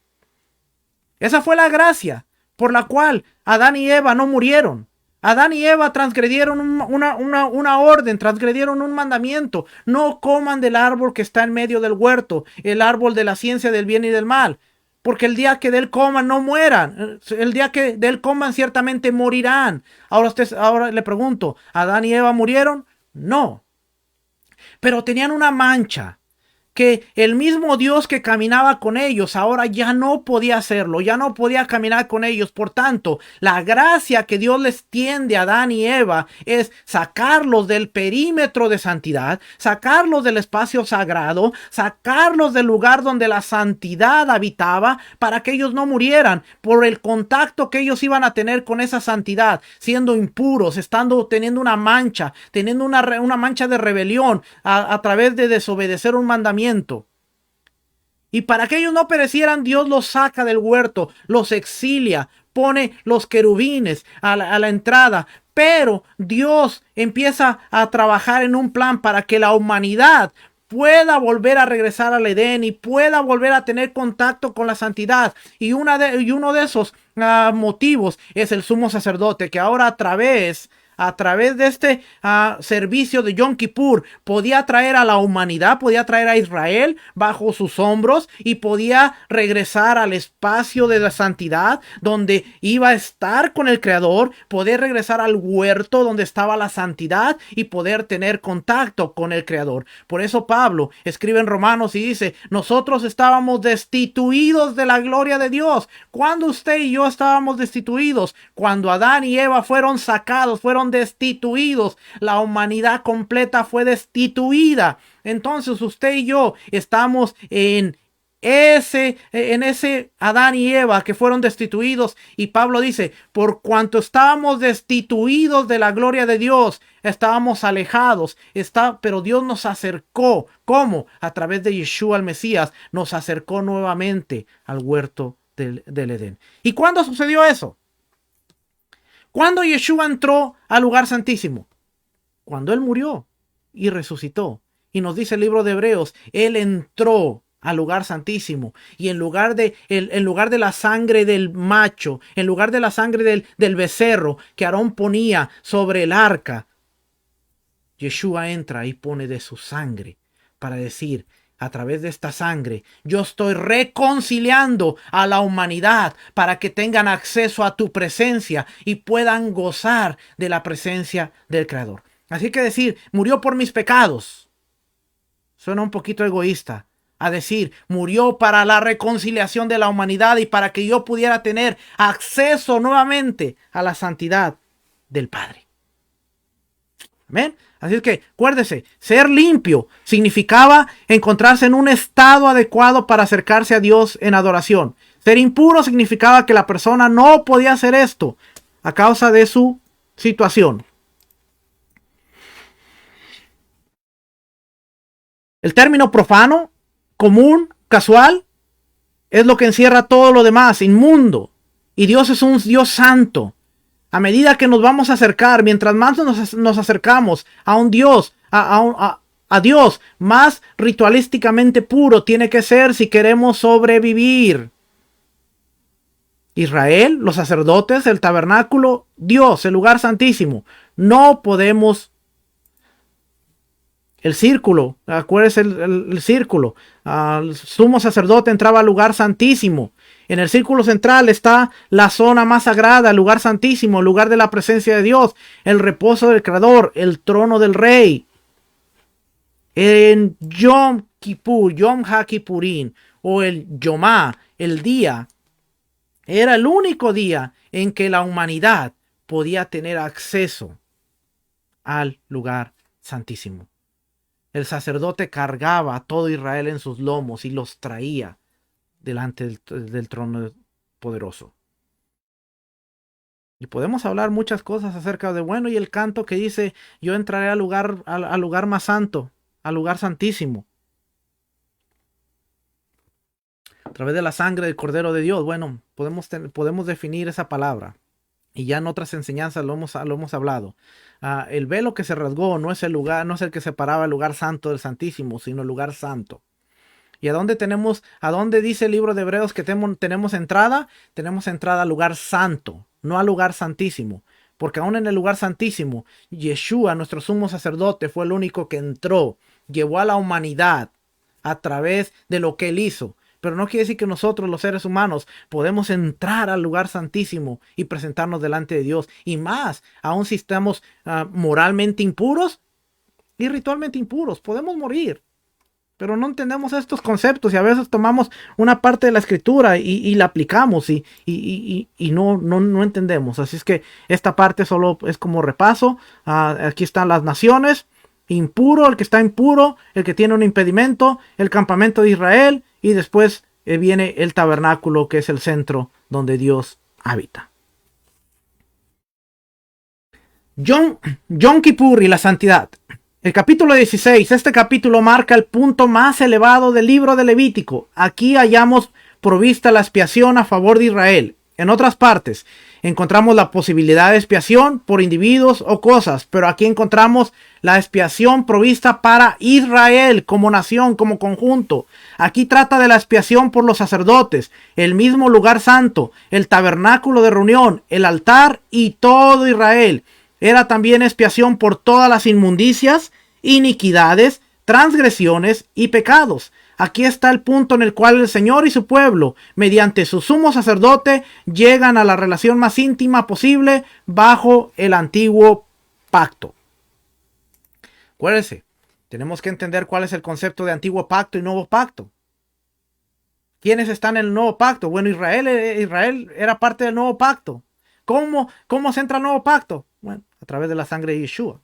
Esa fue la gracia por la cual Adán y Eva no murieron. Adán y Eva transgredieron una orden, transgredieron un mandamiento. No coman del árbol que está en medio del huerto, el árbol de la ciencia del bien y del mal. Porque el día que de él coman no mueran. El día que de él coman ciertamente morirán. Ahora le pregunto, ¿Adán y Eva murieron? No. Pero tenían una mancha que el mismo Dios que caminaba con ellos ahora ya no podía hacerlo, ya no podía caminar con ellos. Por tanto, la gracia que Dios les tiende a Adán y Eva es sacarlos del perímetro de santidad, sacarlos del espacio sagrado, sacarlos del lugar donde la santidad habitaba para que ellos no murieran por el contacto que ellos iban a tener con esa santidad, siendo impuros, teniendo una mancha, teniendo una mancha de rebelión a través de desobedecer un mandamiento. Y para que ellos no perecieran, Dios los saca del huerto, los exilia, pone los querubines a la entrada. Pero Dios empieza a trabajar en un plan para que la humanidad pueda volver a regresar al Edén y pueda volver a tener contacto con la santidad. Y uno de esos motivos es el sumo sacerdote, que ahora a través de este servicio de Yom Kippur podía traer a la humanidad, podía traer a Israel bajo sus hombros y podía regresar al espacio de la santidad donde iba a estar con el Creador, poder regresar al huerto donde estaba la santidad y poder tener contacto con el Creador. Por eso Pablo escribe en Romanos y dice, nosotros estábamos destituidos de la gloria de Dios. ¿Cuándo usted y yo estábamos destituidos? Cuando Adán y Eva fueron sacados, fueron destituidos, la humanidad completa fue destituida. Entonces usted y yo estamos en ese Adán y Eva que fueron destituidos, y Pablo dice, por cuanto estábamos destituidos de la gloria de Dios, estábamos alejados, pero Dios nos acercó. ¿Cómo? A través de Yeshua el Mesías, nos acercó nuevamente al huerto del Edén. ¿Y cuándo sucedió eso? ¿Cuándo Yeshua entró al lugar santísimo? Cuando él murió y resucitó. Y nos dice el libro de Hebreos, él entró al lugar santísimo, y en lugar de la sangre del macho, en lugar de la sangre del becerro que Aarón ponía sobre el arca, Yeshua entra y pone de su sangre para decir, a través de esta sangre, yo estoy reconciliando a la humanidad para que tengan acceso a tu presencia y puedan gozar de la presencia del Creador. Así que decir, murió por mis pecados, suena un poquito egoísta. A decir, murió para la reconciliación de la humanidad y para que yo pudiera tener acceso nuevamente a la santidad del Padre. Amén. Así es que, acuérdese, ser limpio significaba encontrarse en un estado adecuado para acercarse a Dios en adoración. Ser impuro significaba que la persona no podía hacer esto a causa de su situación. El término profano, común, casual, es lo que encierra todo lo demás, inmundo. Y Dios es un Dios santo. A medida que nos vamos a acercar, mientras más nos acercamos a un Dios, a Dios, más ritualísticamente puro tiene que ser si queremos sobrevivir. Israel, los sacerdotes, el tabernáculo, Dios, el lugar santísimo. No podemos. El círculo, acuérdense el círculo. El sumo sacerdote entraba al lugar santísimo. En el círculo central está la zona más sagrada, el lugar santísimo, el lugar de la presencia de Dios, el reposo del Creador, el trono del Rey. En Yom Kippur, Yom HaKippurim, o el Yomá, el día, era el único día en que la humanidad podía tener acceso al lugar santísimo. El sacerdote cargaba a todo Israel en sus lomos y los traía delante del trono poderoso. Y podemos hablar muchas cosas acerca de, bueno, y el canto que dice, yo entraré al lugar más santo, al lugar santísimo, a través de la sangre del Cordero de Dios. Bueno, podemos definir esa palabra. Y ya en otras enseñanzas lo hemos hablado. El velo que se rasgó no es el que separaba el lugar santo del santísimo, sino el lugar santo. ¿Y a dónde dice el libro de Hebreos que tenemos entrada? Tenemos entrada al lugar santo, no al lugar santísimo. Porque aún en el lugar santísimo, Yeshua, nuestro sumo sacerdote, fue el único que entró, llevó a la humanidad a través de lo que él hizo. Pero no quiere decir que nosotros, los seres humanos, podemos entrar al lugar santísimo y presentarnos delante de Dios. Y más, aún si estamos moralmente impuros y ritualmente impuros, podemos morir. Pero no entendemos estos conceptos y a veces tomamos una parte de la escritura y la aplicamos y no entendemos. Así es que esta parte solo es como repaso. Aquí están las naciones. Impuro, el que está impuro, el que tiene un impedimento, el campamento de Israel. Y después viene el tabernáculo, que es el centro donde Dios habita. Yom Kippur y la santidad. El capítulo 16. Este capítulo marca el punto más elevado del libro de Levítico. Aquí hallamos provista la expiación a favor de Israel. En otras partes encontramos la posibilidad de expiación por individuos o cosas, pero aquí encontramos la expiación provista para Israel como nación, como conjunto. Aquí trata de la expiación por los sacerdotes, el mismo lugar santo, el tabernáculo de reunión, el altar y todo Israel. Era también expiación por todas las inmundicias, iniquidades, transgresiones y pecados. Aquí está el punto en el cual el Señor y su pueblo, mediante su sumo sacerdote, llegan a la relación más íntima posible bajo el antiguo pacto. Acuérdense, tenemos que entender cuál es el concepto de antiguo pacto y nuevo pacto. ¿Quiénes están en el nuevo pacto? Bueno, Israel era parte del nuevo pacto. ¿Cómo se entra al nuevo pacto? Bueno, a través de la sangre de Yeshua.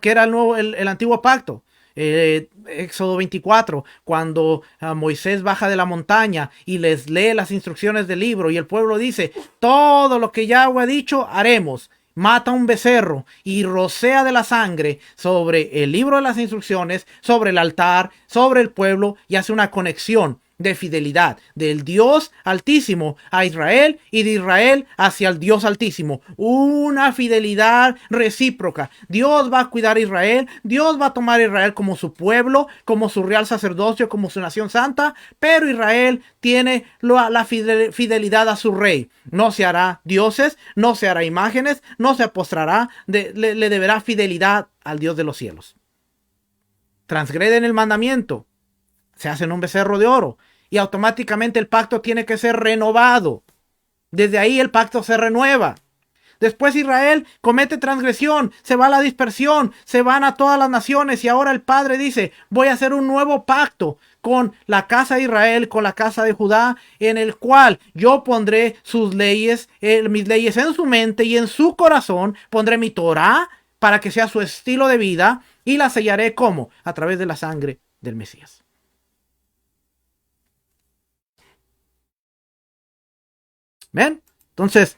¿Qué era el antiguo pacto? Éxodo 24, cuando Moisés baja de la montaña y les lee las instrucciones del libro y el pueblo dice, todo lo que Yahweh ha dicho haremos. Mata un becerro y rocea de la sangre sobre el libro de las instrucciones, sobre el altar, sobre el pueblo, y hace una conexión de fidelidad del Dios Altísimo a Israel y de Israel hacia el Dios Altísimo. Una fidelidad recíproca. Dios va a cuidar a Israel, Dios va a tomar a Israel como su pueblo, como su real sacerdocio, como su nación santa, pero Israel tiene la fidelidad a su rey. No se hará dioses, no se hará imágenes, no se postrará, le deberá fidelidad al Dios de los cielos. Transgreden el mandamiento, se hacen un becerro de oro y automáticamente el pacto tiene que ser renovado. Desde ahí el pacto se renueva. Después Israel comete transgresión, se va a la dispersión, se van a todas las naciones y ahora el Padre dice, voy a hacer un nuevo pacto con la casa de Israel, con la casa de Judá, en el cual yo pondré sus leyes, mis leyes en su mente y en su corazón, pondré mi Torah para que sea su estilo de vida y la sellaré como a través de la sangre del Mesías. ¿Ven? Entonces,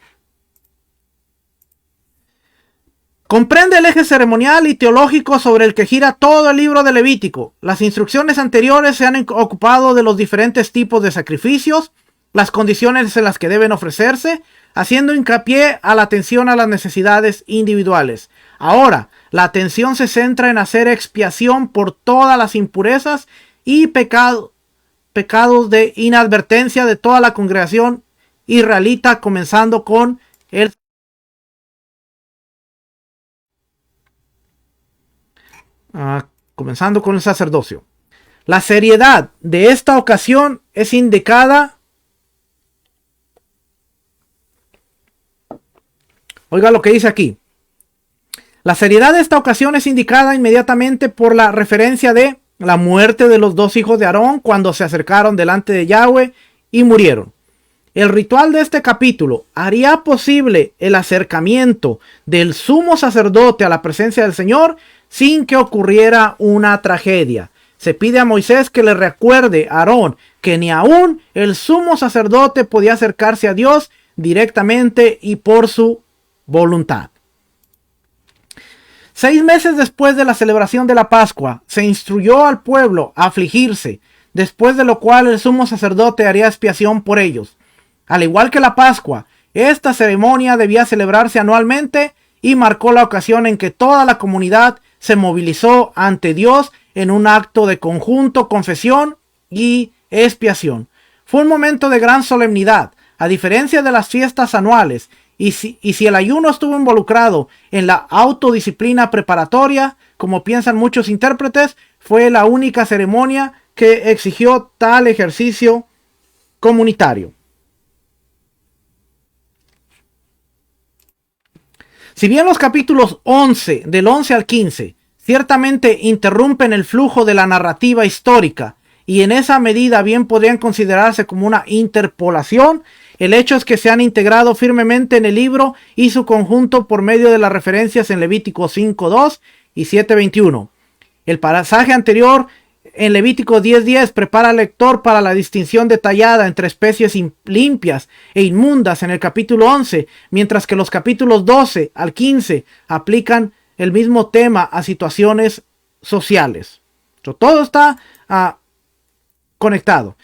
comprende el eje ceremonial y teológico sobre el que gira todo el libro de Levítico. Las instrucciones anteriores se han ocupado de los diferentes tipos de sacrificios, las condiciones en las que deben ofrecerse, haciendo hincapié a la atención a las necesidades individuales. Ahora, la atención se centra en hacer expiación por todas las impurezas y pecados de inadvertencia de toda la congregación israelita, comenzando con el sacerdocio. La seriedad de esta ocasión es indicada. Oiga lo que dice aquí. La seriedad de esta ocasión es indicada inmediatamente por la referencia de la muerte de los dos hijos de Aarón cuando se acercaron delante de Yahweh y murieron. El ritual de este capítulo haría posible el acercamiento del sumo sacerdote a la presencia del Señor sin que ocurriera una tragedia. Se pide a Moisés que le recuerde a Aarón que ni aún el sumo sacerdote podía acercarse a Dios directamente y por su voluntad. 6 meses después de la celebración de la Pascua, se instruyó al pueblo a afligirse, después de lo cual el sumo sacerdote haría expiación por ellos. Al igual que la Pascua, esta ceremonia debía celebrarse anualmente y marcó la ocasión en que toda la comunidad se movilizó ante Dios en un acto de conjunto confesión y expiación. Fue un momento de gran solemnidad, a diferencia de las fiestas anuales, y si el ayuno estuvo involucrado en la autodisciplina preparatoria, como piensan muchos intérpretes, fue la única ceremonia que exigió tal ejercicio comunitario. Si bien los capítulos 11, del 11 al 15, ciertamente interrumpen el flujo de la narrativa histórica y en esa medida bien podrían considerarse como una interpolación, el hecho es que se han integrado firmemente en el libro y su conjunto por medio de las referencias en Levítico 5.2 y 7.21. El pasaje anterior en Levítico 10.10 prepara al lector para la distinción detallada entre especies limpias e inmundas en el capítulo 11, mientras que los capítulos 12 al 15 aplican el mismo tema a situaciones sociales. Todo está conectado.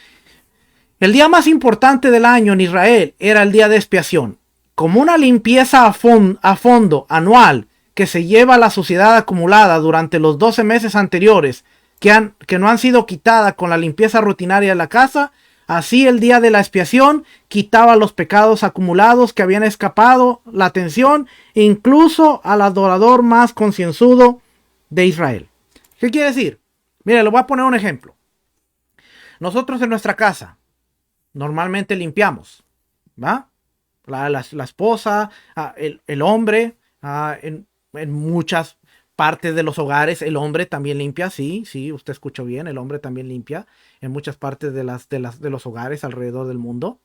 El día más importante del año en Israel era el día de expiación, como una limpieza a fondo anual que se lleva a la suciedad acumulada durante los 12 meses anteriores que no han sido quitadas con la limpieza rutinaria de la casa. Así el día de la expiación quitaba los pecados acumulados que habían escapado la atención incluso al adorador más concienzudo de Israel. ¿Qué quiere decir? Mire, le voy a poner un ejemplo. Nosotros en nuestra casa normalmente limpiamos, ¿va? La esposa, el hombre, en muchas partes de los hogares, el hombre también limpia, sí, usted escuchó bien, el hombre también limpia en muchas partes de los hogares alrededor del mundo.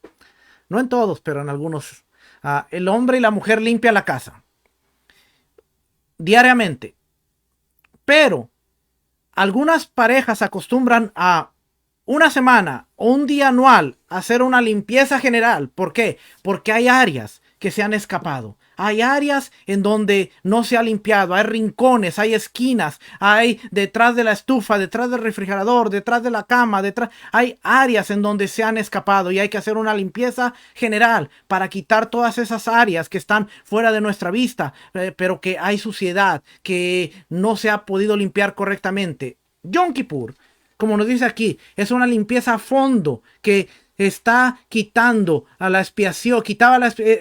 No en todos, pero en algunos. El hombre y la mujer limpian la casa diariamente. Pero algunas parejas acostumbran a una semana o un día anual hacer una limpieza general. ¿Por qué? Porque hay áreas que se han escapado. Hay áreas en donde no se ha limpiado. Hay rincones, hay esquinas, hay detrás de la estufa, detrás del refrigerador, detrás de la cama, hay áreas en donde se han escapado y hay que hacer una limpieza general para quitar todas esas áreas que están fuera de nuestra vista, pero que hay suciedad, que no se ha podido limpiar correctamente. Yom Kippur, como nos dice aquí, es una limpieza a fondo que está quitando a la expiación,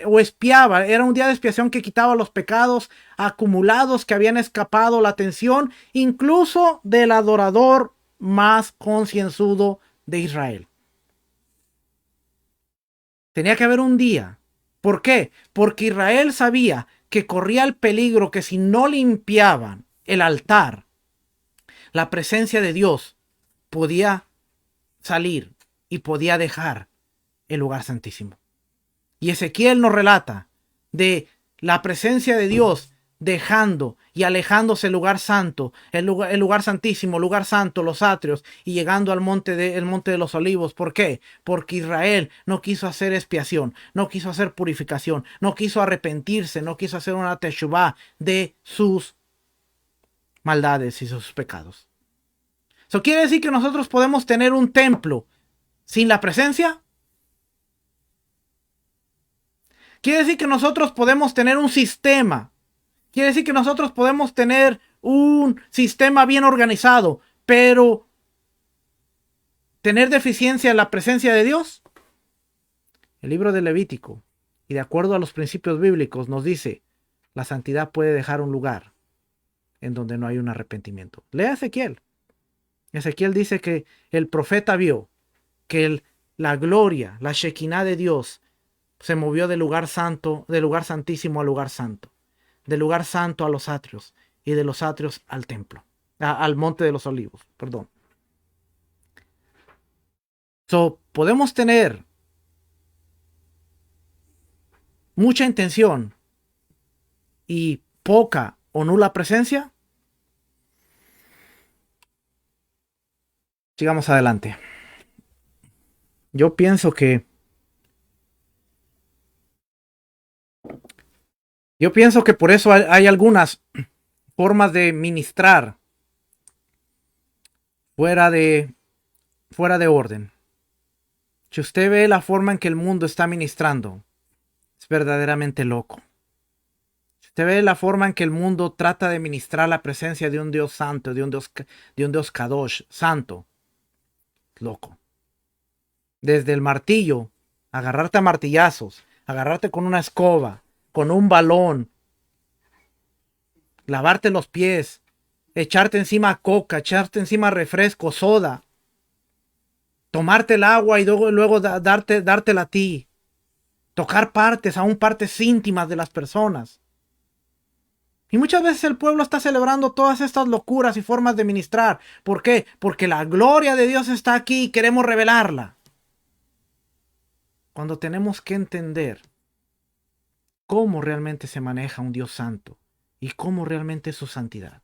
o expiaba, era un día de expiación que quitaba los pecados acumulados que habían escapado la atención, incluso del adorador más concienzudo de Israel. Tenía que haber un día ¿Por qué? Porque Israel sabía que corría el peligro que si no limpiaban el altar, la presencia de Dios podía salir y podía dejar el lugar santísimo. Y Ezequiel nos relata de la presencia de Dios dejando y alejándose el lugar santo, el lugar santísimo, lugar santo, los atrios, y llegando al monte de los olivos. ¿Por qué? Porque Israel no quiso hacer expiación, no quiso hacer purificación, no quiso arrepentirse, no quiso hacer una teshuvá de sus maldades y sus pecados. ¿Eso quiere decir que nosotros podemos tener un templo sin la presencia? Quiere decir que nosotros podemos tener un sistema. Quiere decir que nosotros podemos tener un sistema bien organizado, pero tener deficiencia en la presencia de Dios. El libro de Levítico, y de acuerdo a los principios bíblicos, nos dice, la santidad puede dejar un lugar en donde no hay un arrepentimiento. Lea Ezequiel. Ezequiel dice que el profeta vio que la gloria, la Shekinah de Dios, se movió del lugar santo, del lugar santísimo al lugar santo, del lugar santo a los atrios y de los atrios al templo, al monte de los olivos, perdón. Podemos tener mucha intención y poca o nula presencia. Sigamos adelante. Yo pienso que por eso hay algunas formas de ministrar fuera de orden. Si usted ve la forma en que el mundo está ministrando, es verdaderamente loco. Si usted ve la forma en que el mundo trata de ministrar la presencia de un Dios santo, de un Dios Kadosh, santo, loco. Desde el martillo, agarrarte a martillazos, agarrarte con una escoba, con un balón, lavarte los pies, echarte encima coca, echarte encima refresco, soda, tomarte el agua y luego dártela a ti, tocar partes, aún partes íntimas de las personas. Y muchas veces el pueblo está celebrando todas estas locuras y formas de ministrar. ¿Por qué? Porque la gloria de Dios está aquí y queremos revelarla. Cuando tenemos que entender cómo realmente se maneja un Dios santo y cómo realmente es su santidad.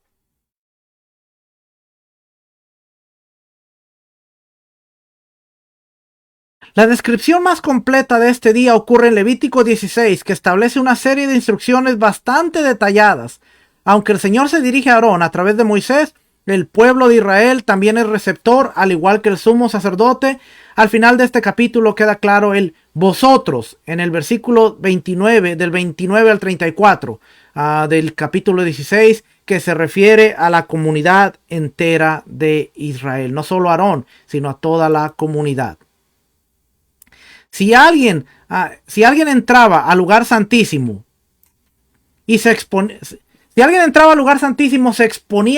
La descripción más completa de este día ocurre en Levítico 16, que establece una serie de instrucciones bastante detalladas. Aunque el Señor se dirige a Aarón a través de Moisés, el pueblo de Israel también es receptor, al igual que el sumo sacerdote. Al final de este capítulo queda claro el vosotros, en el versículo 29, del 29 al 34 del capítulo 16, que se refiere a la comunidad entera de Israel. No solo a Aarón, sino a toda la comunidad. Si alguien entraba al lugar santísimo y se exponía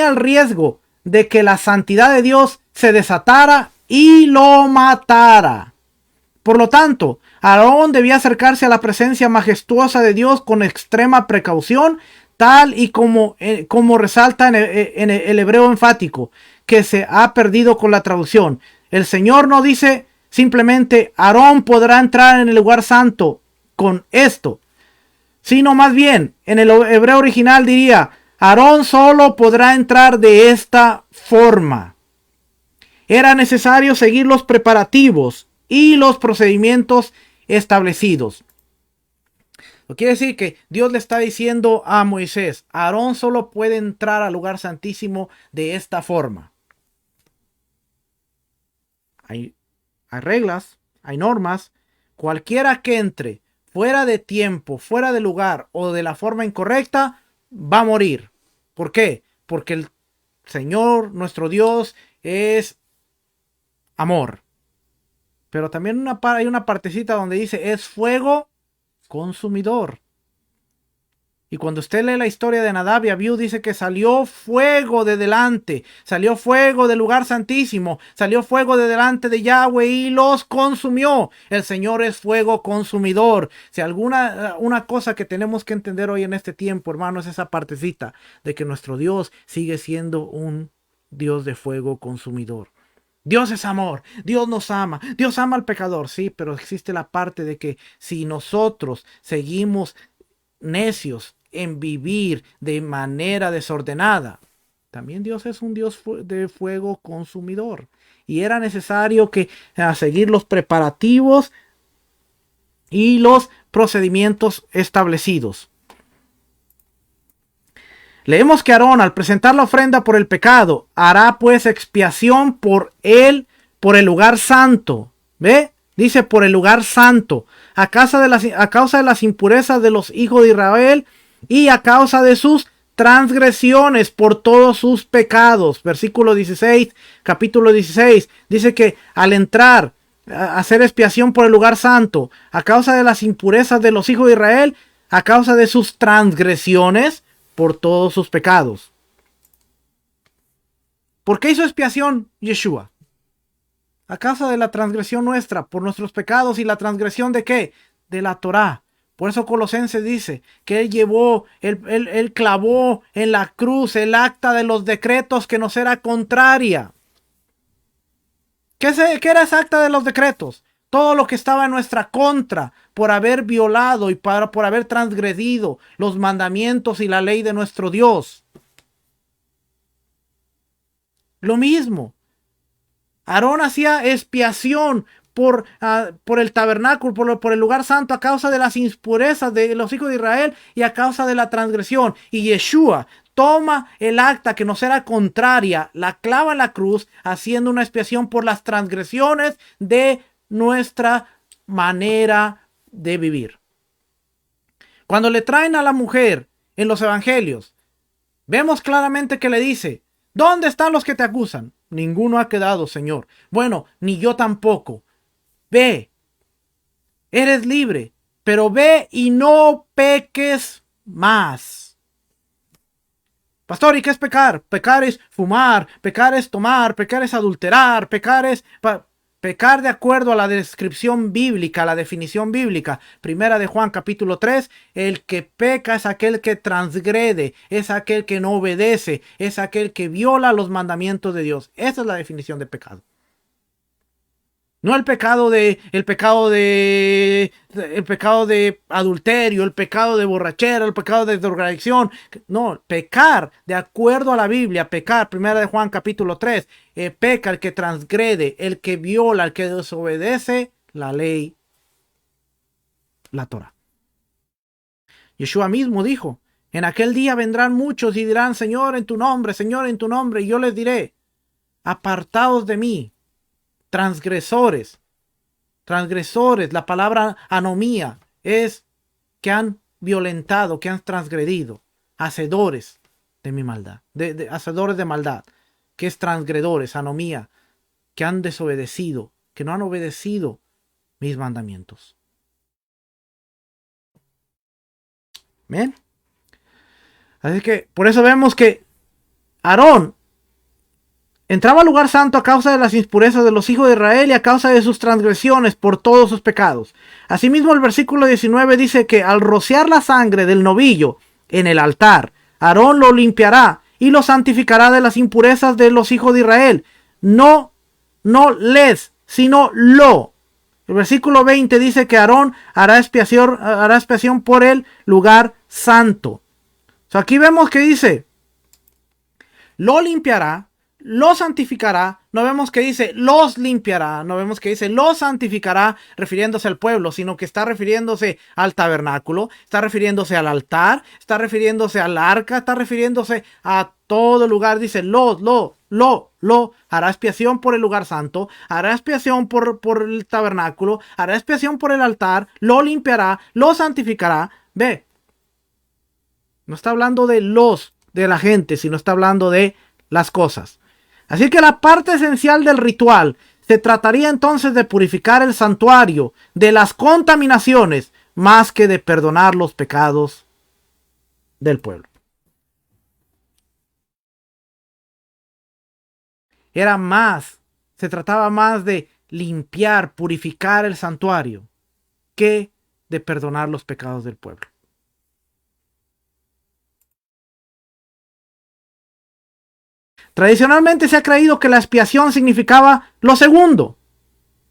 al riesgo de que la santidad de Dios se desatara y lo matara. Por lo tanto, Aarón debía acercarse a la presencia majestuosa de Dios con extrema precaución, tal y como resalta en el hebreo enfático, que se ha perdido con la traducción. El Señor no dice simplemente Aarón podrá entrar en el lugar santo con esto, sino más bien en el hebreo original diría Aarón solo podrá entrar de esta forma. Era necesario seguir los preparativos y los procedimientos establecidos. Lo quiere decir que Dios le está diciendo a Moisés, Aarón solo puede entrar al lugar santísimo de esta forma. Hay reglas, hay normas. Cualquiera que entre fuera de tiempo, fuera de lugar o de la forma incorrecta, va a morir. ¿Por qué? Porque el Señor, nuestro Dios, es amor. Pero también hay una partecita donde dice es fuego consumidor. Y cuando usted lee la historia de Nadab y Abiú, dice que salió fuego de delante, salió fuego del lugar santísimo, salió fuego de delante de Yahweh y los consumió. El Señor es fuego consumidor. Si una cosa que tenemos que entender hoy en este tiempo, hermano, es esa partecita de que nuestro Dios sigue siendo un Dios de fuego consumidor. Dios es amor, Dios nos ama, Dios ama al pecador, sí, pero existe la parte de que si nosotros seguimos necios en vivir de manera desordenada, también Dios es un Dios de fuego consumidor. Y era necesario que seguir los preparativos y los procedimientos establecidos. Leemos que Aarón, al presentar la ofrenda por el pecado, hará pues expiación por el lugar santo. ¿Ve? Dice por el lugar santo, a causa de las impurezas de los hijos de Israel y a causa de sus transgresiones por todos sus pecados. Versículo 16, capítulo 16, dice que al entrar a hacer expiación por el lugar santo, a causa de las impurezas de los hijos de Israel, a causa de sus transgresiones por todos sus pecados. ¿Por qué hizo expiación Yeshua? A causa de la transgresión nuestra, por nuestros pecados. ¿Y la transgresión de qué? De la Torá. Por eso Colosenses dice que él clavó en la cruz el acta de los decretos que nos era contraria. ¿Qué era esa acta de los decretos? Todo lo que estaba en nuestra contra por haber violado y por haber transgredido los mandamientos y la ley de nuestro Dios. Lo mismo. Aarón hacía expiación por el tabernáculo, por el lugar santo, a causa de las impurezas de los hijos de Israel y a causa de la transgresión. Y Yeshua toma el acta que nos era contraria, la clava en la cruz, haciendo una expiación por las transgresiones de nuestra manera de vivir. Cuando le traen a la mujer en los evangelios, vemos claramente que le dice: ¿dónde están los que te acusan? Ninguno ha quedado, Señor. Bueno, ni yo tampoco. Ve, eres libre, pero ve y no peques más. Pastor, ¿y qué es pecar? Pecar es fumar, pecar es tomar, pecar es adulterar, pecar es... Pecar de acuerdo a la descripción bíblica, la definición bíblica. Primera de Juan capítulo 3, el que peca es aquel que transgrede, es aquel que no obedece, es aquel que viola los mandamientos de Dios. Esa es la definición de pecado. No el pecado de adulterio, el pecado de borrachera, el pecado de drogadicción. No, pecar de acuerdo a la Biblia, pecar, primera de Juan capítulo 3, peca el que transgrede, el que viola, el que desobedece la ley, la Torah. Yeshua mismo dijo: en aquel día vendrán muchos y dirán: Señor, en tu nombre, y yo les diré: apartaos de mí, transgresores. La palabra anomía es que han violentado, que han transgredido, hacedores de mi maldad, hacedores de maldad, que es transgredores, anomía, que han desobedecido, que no han obedecido mis mandamientos. ¿Ven? Así que por eso vemos que Aarón entraba al lugar santo a causa de las impurezas de los hijos de Israel y a causa de sus transgresiones por todos sus pecados. Asimismo, el versículo 19 dice que al rociar la sangre del novillo en el altar, Aarón lo limpiará y lo santificará de las impurezas de los hijos de Israel. No les, sino lo. El versículo 20 dice que Aarón hará expiación por el lugar santo. Aquí vemos que dice: lo limpiará, lo santificará. No vemos que dice los limpiará, no vemos que dice los santificará refiriéndose al pueblo, sino que está refiriéndose al tabernáculo, está refiriéndose al altar, está refiriéndose al arca, está refiriéndose a todo lugar. Dice lo hará expiación por el lugar santo, hará expiación por el tabernáculo, hará expiación por el altar, lo limpiará, lo santificará. Ve, no está hablando de la gente, sino está hablando de las cosas. Así que la parte esencial del ritual se trataría entonces de purificar el santuario de las contaminaciones más que de perdonar los pecados del pueblo. Era más, se trataba más de limpiar, purificar el santuario que de perdonar los pecados del pueblo. Tradicionalmente se ha creído que la expiación significaba lo segundo, o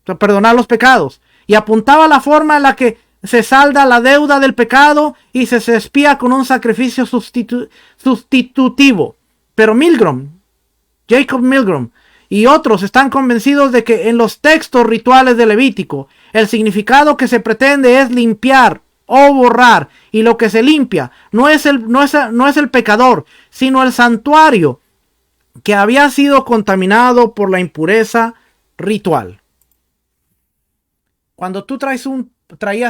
sea, perdonar los pecados, y apuntaba a la forma en la que se salda la deuda del pecado y se expía con un sacrificio sustitutivo. Pero Jacob Milgrom y otros están convencidos de que en los textos rituales de Levítico, el significado que se pretende es limpiar o borrar, y lo que se limpia no es el pecador, sino el santuario que había sido contaminado por la impureza ritual. Cuando tú traías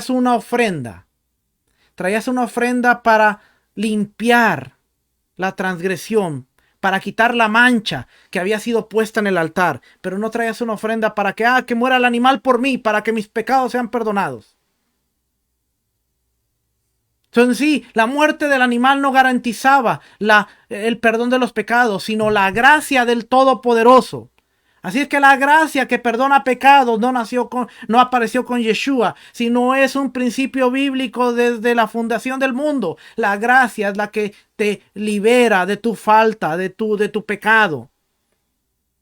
una ofrenda para limpiar la transgresión, para quitar la mancha que había sido puesta en el altar, pero no traías una ofrenda para que muera el animal por mí, para que mis pecados sean perdonados. Entonces sí, la muerte del animal no garantizaba el perdón de los pecados, sino la gracia del Todopoderoso. Así es que la gracia que perdona pecados no apareció con Yeshua, sino es un principio bíblico desde la fundación del mundo. La gracia es la que te libera de tu falta, de tu pecado.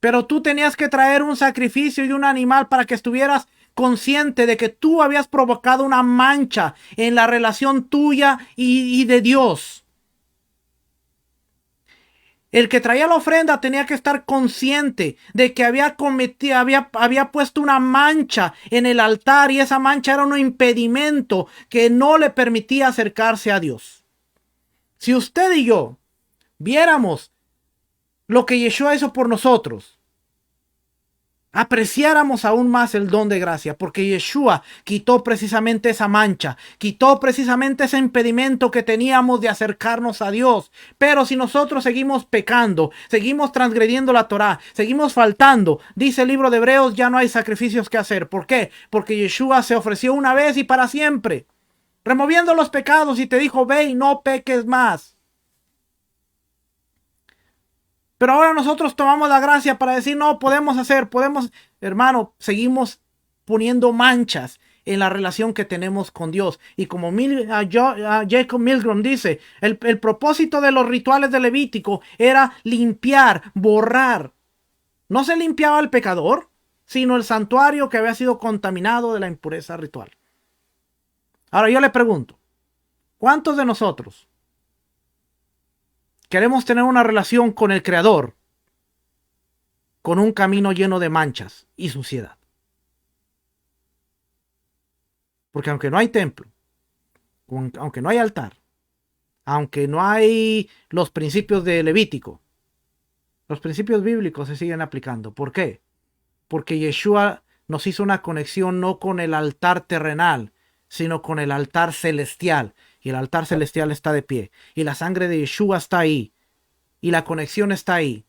Pero tú tenías que traer un sacrificio y un animal para que estuvieras consciente de que tú habías provocado una mancha en la relación tuya y de Dios. El que traía la ofrenda tenía que estar consciente de que había puesto una mancha en el altar, y esa mancha era un impedimento que no le permitía acercarse a Dios. Si usted y yo viéramos lo que Yeshua hizo por nosotros, apreciáramos aún más el don de gracia, porque Yeshua quitó precisamente esa mancha, quitó precisamente ese impedimento que teníamos de acercarnos a Dios. Pero si nosotros seguimos pecando, seguimos transgrediendo la Torá, seguimos faltando, dice el libro de Hebreos, ya no hay sacrificios que hacer. ¿Por qué? Porque Yeshua se ofreció una vez y para siempre, removiendo los pecados, y te dijo: ve y no peques más. Pero ahora nosotros tomamos la gracia para decir: no, hermano, seguimos poniendo manchas en la relación que tenemos con Dios. Y como Jacob Milgrom dice, el propósito de los rituales de Levítico era limpiar, borrar. No se limpiaba el pecador, sino el santuario que había sido contaminado de la impureza ritual. Ahora yo le pregunto, ¿cuántos de nosotros queremos tener una relación con el Creador con un camino lleno de manchas y suciedad? Porque aunque no hay templo, aunque no hay altar, aunque no hay los principios de Levítico, los principios bíblicos se siguen aplicando. ¿Por qué? Porque Yeshua nos hizo una conexión no con el altar terrenal, sino con el altar celestial. Y el altar celestial está de pie. Y la sangre de Yeshua está ahí. Y la conexión está ahí.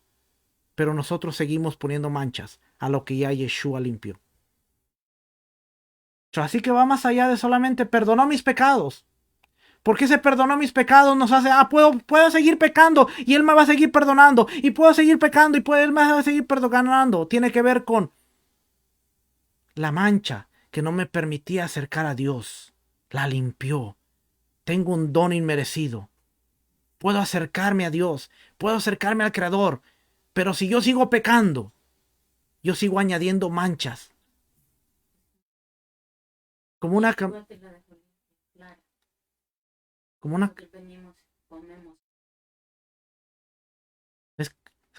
Pero nosotros seguimos poniendo manchas a lo que ya Yeshua limpió. Así que va más allá de solamente perdonó mis pecados. Porque ese perdonó mis pecados nos hace: puedo seguir pecando y Él me va a seguir perdonando. Y puedo seguir pecando y Él me va a seguir perdonando. Tiene que ver con la mancha que no me permitía acercar a Dios. La limpió. Tengo un don inmerecido. Puedo acercarme a Dios. Puedo acercarme al Creador. Pero si yo sigo pecando, yo sigo añadiendo manchas. Como una es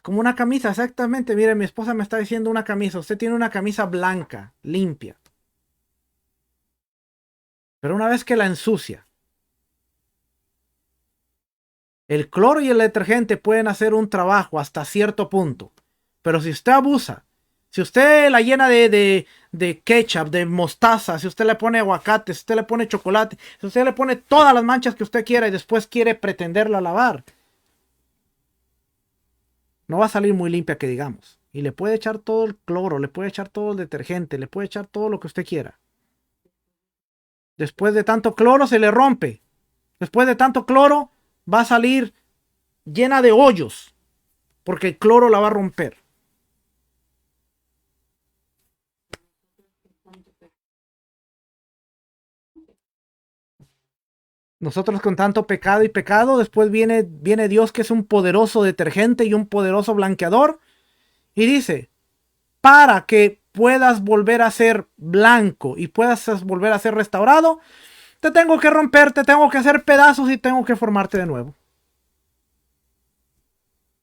como una camisa, exactamente. Mire, mi esposa me está diciendo una camisa. Usted tiene una camisa blanca, limpia. Pero una vez que la ensucia, el cloro y el detergente pueden hacer un trabajo hasta cierto punto. Pero si usted abusa, si usted la llena de ketchup, de mostaza, si usted le pone aguacate, si usted le pone chocolate, si usted le pone todas las manchas que usted quiera y después quiere pretenderla lavar, no va a salir muy limpia, que digamos. Y le puede echar todo el cloro, le puede echar todo el detergente, le puede echar todo lo que usted quiera. Después de tanto cloro se le rompe. Después de tanto cloro va a salir llena de hoyos, porque el cloro la va a romper. Nosotros con tanto pecado y pecado, después viene Dios, que es un poderoso detergente y un poderoso blanqueador, y dice, para que puedas volver a ser blanco y puedas volver a ser restaurado, te tengo que romper, te tengo que hacer pedazos y tengo que formarte de nuevo.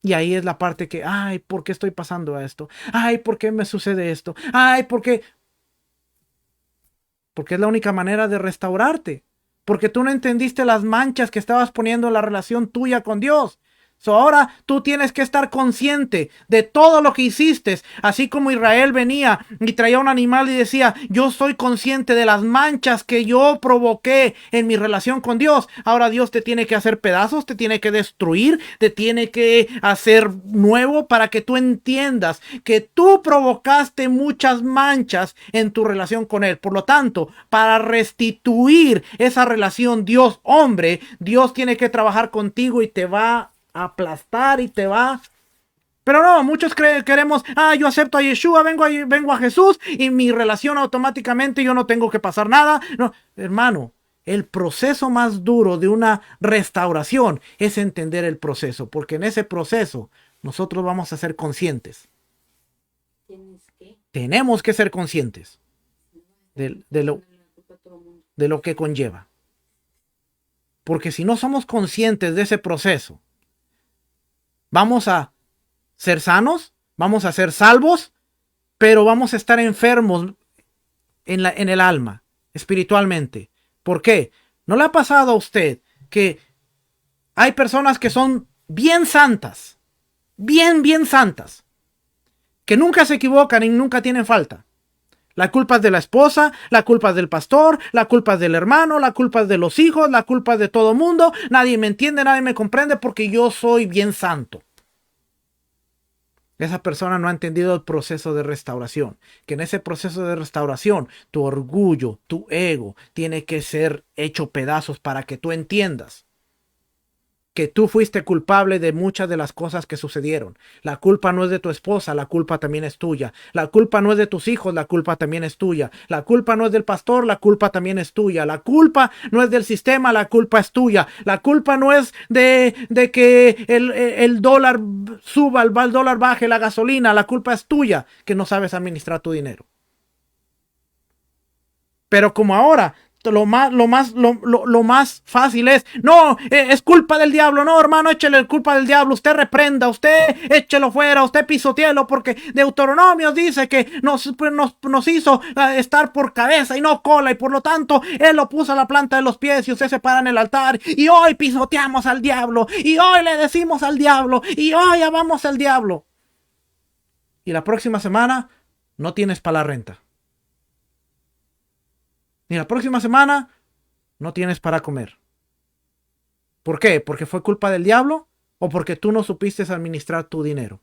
Y ahí es la parte que, ay, ¿por qué estoy pasando a esto? Ay, ¿por qué me sucede esto? Ay, ¿por qué? Porque es la única manera de restaurarte. Porque tú no entendiste las manchas que estabas poniendo en la relación tuya con Dios. So ahora tú tienes que estar consciente de todo lo que hiciste, así como Israel venía y traía un animal y decía, yo soy consciente de las manchas que yo provoqué en mi relación con Dios. Ahora Dios te tiene que hacer pedazos, te tiene que destruir, te tiene que hacer nuevo para que tú entiendas que tú provocaste muchas manchas en tu relación con Él. Por lo tanto, para restituir esa relación Dios-hombre, Dios tiene que trabajar contigo y te va aplastar y te va. Pero no, muchos queremos, yo acepto a Yeshua, vengo a Jesús y mi relación automáticamente, yo no tengo que pasar nada. No, hermano, el proceso más duro de una restauración es entender el proceso, porque en ese proceso nosotros vamos a ser conscientes. Tenemos que ser conscientes de lo que conlleva. Porque si no somos conscientes de ese proceso, vamos a ser sanos, vamos a ser salvos, pero vamos a estar enfermos en el alma, espiritualmente. ¿Por qué? ¿No le ha pasado a usted que hay personas que son bien santas, bien santas, que nunca se equivocan y nunca tienen falta? La culpa es de la esposa, la culpa es del pastor, la culpa es del hermano, la culpa es de los hijos, la culpa es de todo mundo. Nadie me entiende, nadie me comprende porque yo soy bien santo. Esa persona no ha entendido el proceso de restauración. Que en ese proceso de restauración, tu orgullo, tu ego, tiene que ser hecho pedazos para que tú entiendas que tú fuiste culpable de muchas de las cosas que sucedieron. La culpa no es de tu esposa, la culpa también es tuya. La culpa no es de tus hijos, la culpa también es tuya. La culpa no es del pastor, la culpa también es tuya. La culpa no es del sistema, la culpa es tuya. La culpa no es de que el dólar suba, el dólar baje, la gasolina, la culpa es tuya, que no sabes administrar tu dinero. Pero como ahora lo más fácil es, no, es culpa del diablo, no, hermano, échele culpa del diablo, usted reprenda, usted échelo fuera, usted pisoteelo, porque Deuteronomio dice que nos hizo estar por cabeza y no cola, y por lo tanto, él lo puso a la planta de los pies y usted se para en el altar, y hoy pisoteamos al diablo, y hoy le decimos al diablo, y hoy amamos al diablo. Y la próxima semana no tienes para la renta. Ni la próxima semana no tienes para comer. ¿Por qué? ¿Porque fue culpa del diablo o porque tú no supiste administrar tu dinero?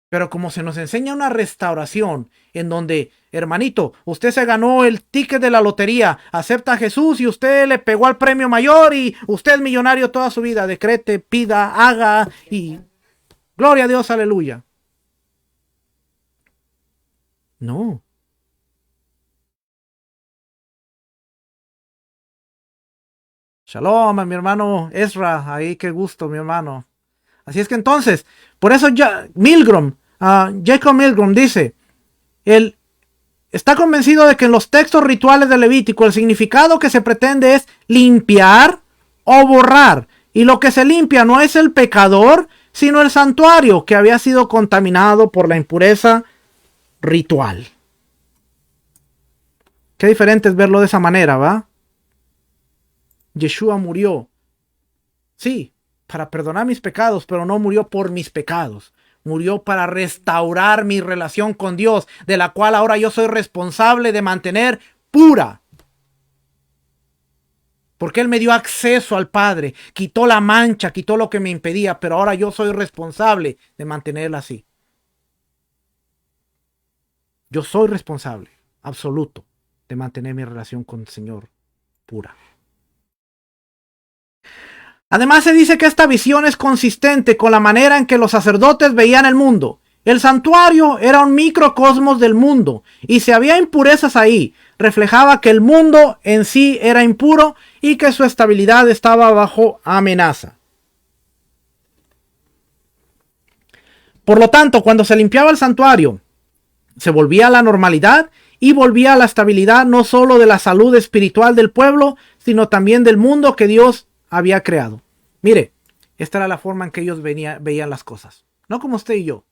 Pero como se nos enseña una restauración en donde, hermanito, usted se ganó el ticket de la lotería, acepta a Jesús y usted le pegó al premio mayor y usted es millonario toda su vida, decrete, pida, haga y gloria a Dios, aleluya. No. Shalom a mi hermano Ezra, ahí qué gusto, mi hermano. Así es que entonces, por eso ya Jacob Milgrom dice, él está convencido de que en los textos rituales de Levítico el significado que se pretende es limpiar o borrar. Y lo que se limpia no es el pecador, sino el santuario que había sido contaminado por la impureza ritual. Qué diferente es verlo de esa manera, ¿va? Yeshua murió, sí, para perdonar mis pecados, pero no murió por mis pecados. Murió para restaurar mi relación con Dios, de la cual ahora yo soy responsable de mantener pura. Porque Él me dio acceso al Padre, quitó la mancha, quitó lo que me impedía, pero ahora yo soy responsable de mantenerla así. Yo soy responsable, absoluto, de mantener mi relación con el Señor pura. Además se dice que esta visión es consistente con la manera en que los sacerdotes veían el mundo. El santuario era un microcosmos del mundo, y si había impurezas ahí, reflejaba que el mundo en sí era impuro y que su estabilidad estaba bajo amenaza. Por lo tanto, cuando se limpiaba el santuario, se volvía a la normalidad y volvía a la estabilidad no solo de la salud espiritual del pueblo, sino también del mundo que Dios había creado. Mire, esta era la forma en que ellos veían las cosas. No como usted y yo.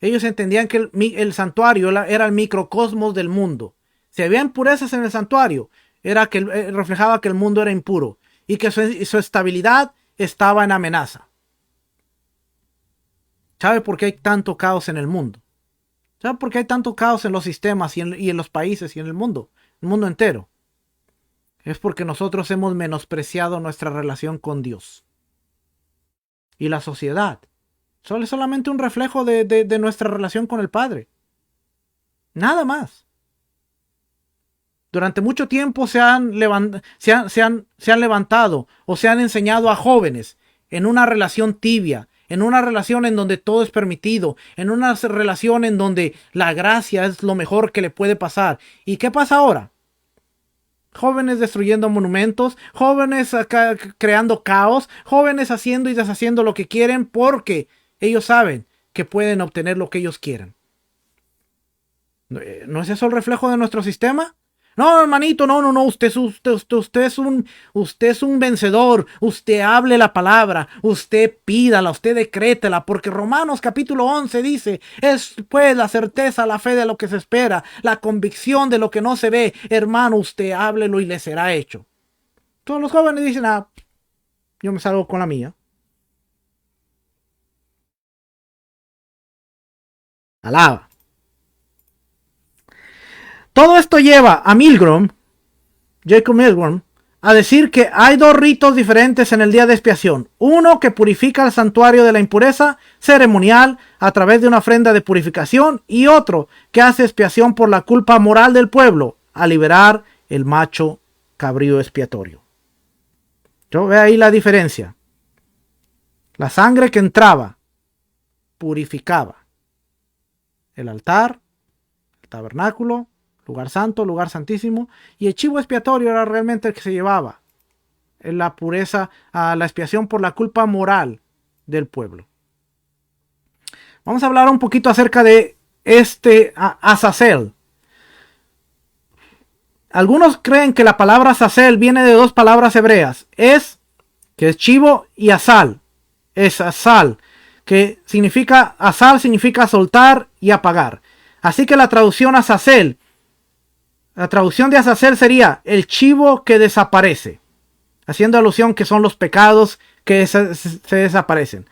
Ellos entendían que el santuario era el microcosmos del mundo. Si había impurezas en el santuario, era que reflejaba que el mundo era impuro y que su estabilidad estaba en amenaza. ¿Sabe por qué hay tanto caos en el mundo? ¿Sabe por qué hay tanto caos en los sistemas y en los países y en el mundo entero? Es porque nosotros hemos menospreciado nuestra relación con Dios. Y la sociedad es solamente un reflejo de nuestra relación con el Padre. Nada más. Durante mucho tiempo se han levantado o se han enseñado a jóvenes en una relación tibia, en una relación en donde todo es permitido, en una relación en donde la gracia es lo mejor que le puede pasar. ¿Y qué pasa ahora? Jóvenes destruyendo monumentos, jóvenes creando caos, jóvenes haciendo y deshaciendo lo que quieren porque ellos saben que pueden obtener lo que ellos quieren. ¿No es eso el reflejo de nuestro sistema? No, hermanito, no, usted es un vencedor. Usted hable la palabra, usted pídala, usted decrétela, porque Romanos capítulo 11 dice, es pues la certeza, la fe de lo que se espera, la convicción de lo que no se ve. Hermano, usted háblelo y le será hecho. Todos los jóvenes dicen, yo me salgo con la mía. Alaba. Todo esto lleva a Jacob Milgrom, a decir que hay dos ritos diferentes en el día de expiación. Uno que purifica el santuario de la impureza ceremonial a través de una ofrenda de purificación, y otro que hace expiación por la culpa moral del pueblo a liberar el macho cabrío expiatorio. Yo veo ahí la diferencia. La sangre que entraba purificaba el altar, el tabernáculo, lugar santo, lugar santísimo, y el chivo expiatorio era realmente el que se llevaba la pureza a la expiación por la culpa moral del pueblo. Vamos a hablar un poquito acerca de Azazel. Algunos creen que la palabra Azazel viene de dos palabras hebreas, que es chivo, y azal, es azal, que significa, azal significa soltar y apagar. Así que la traducción Azazel, la traducción de Azazel sería el chivo que desaparece, haciendo alusión que son los pecados que se desaparecen.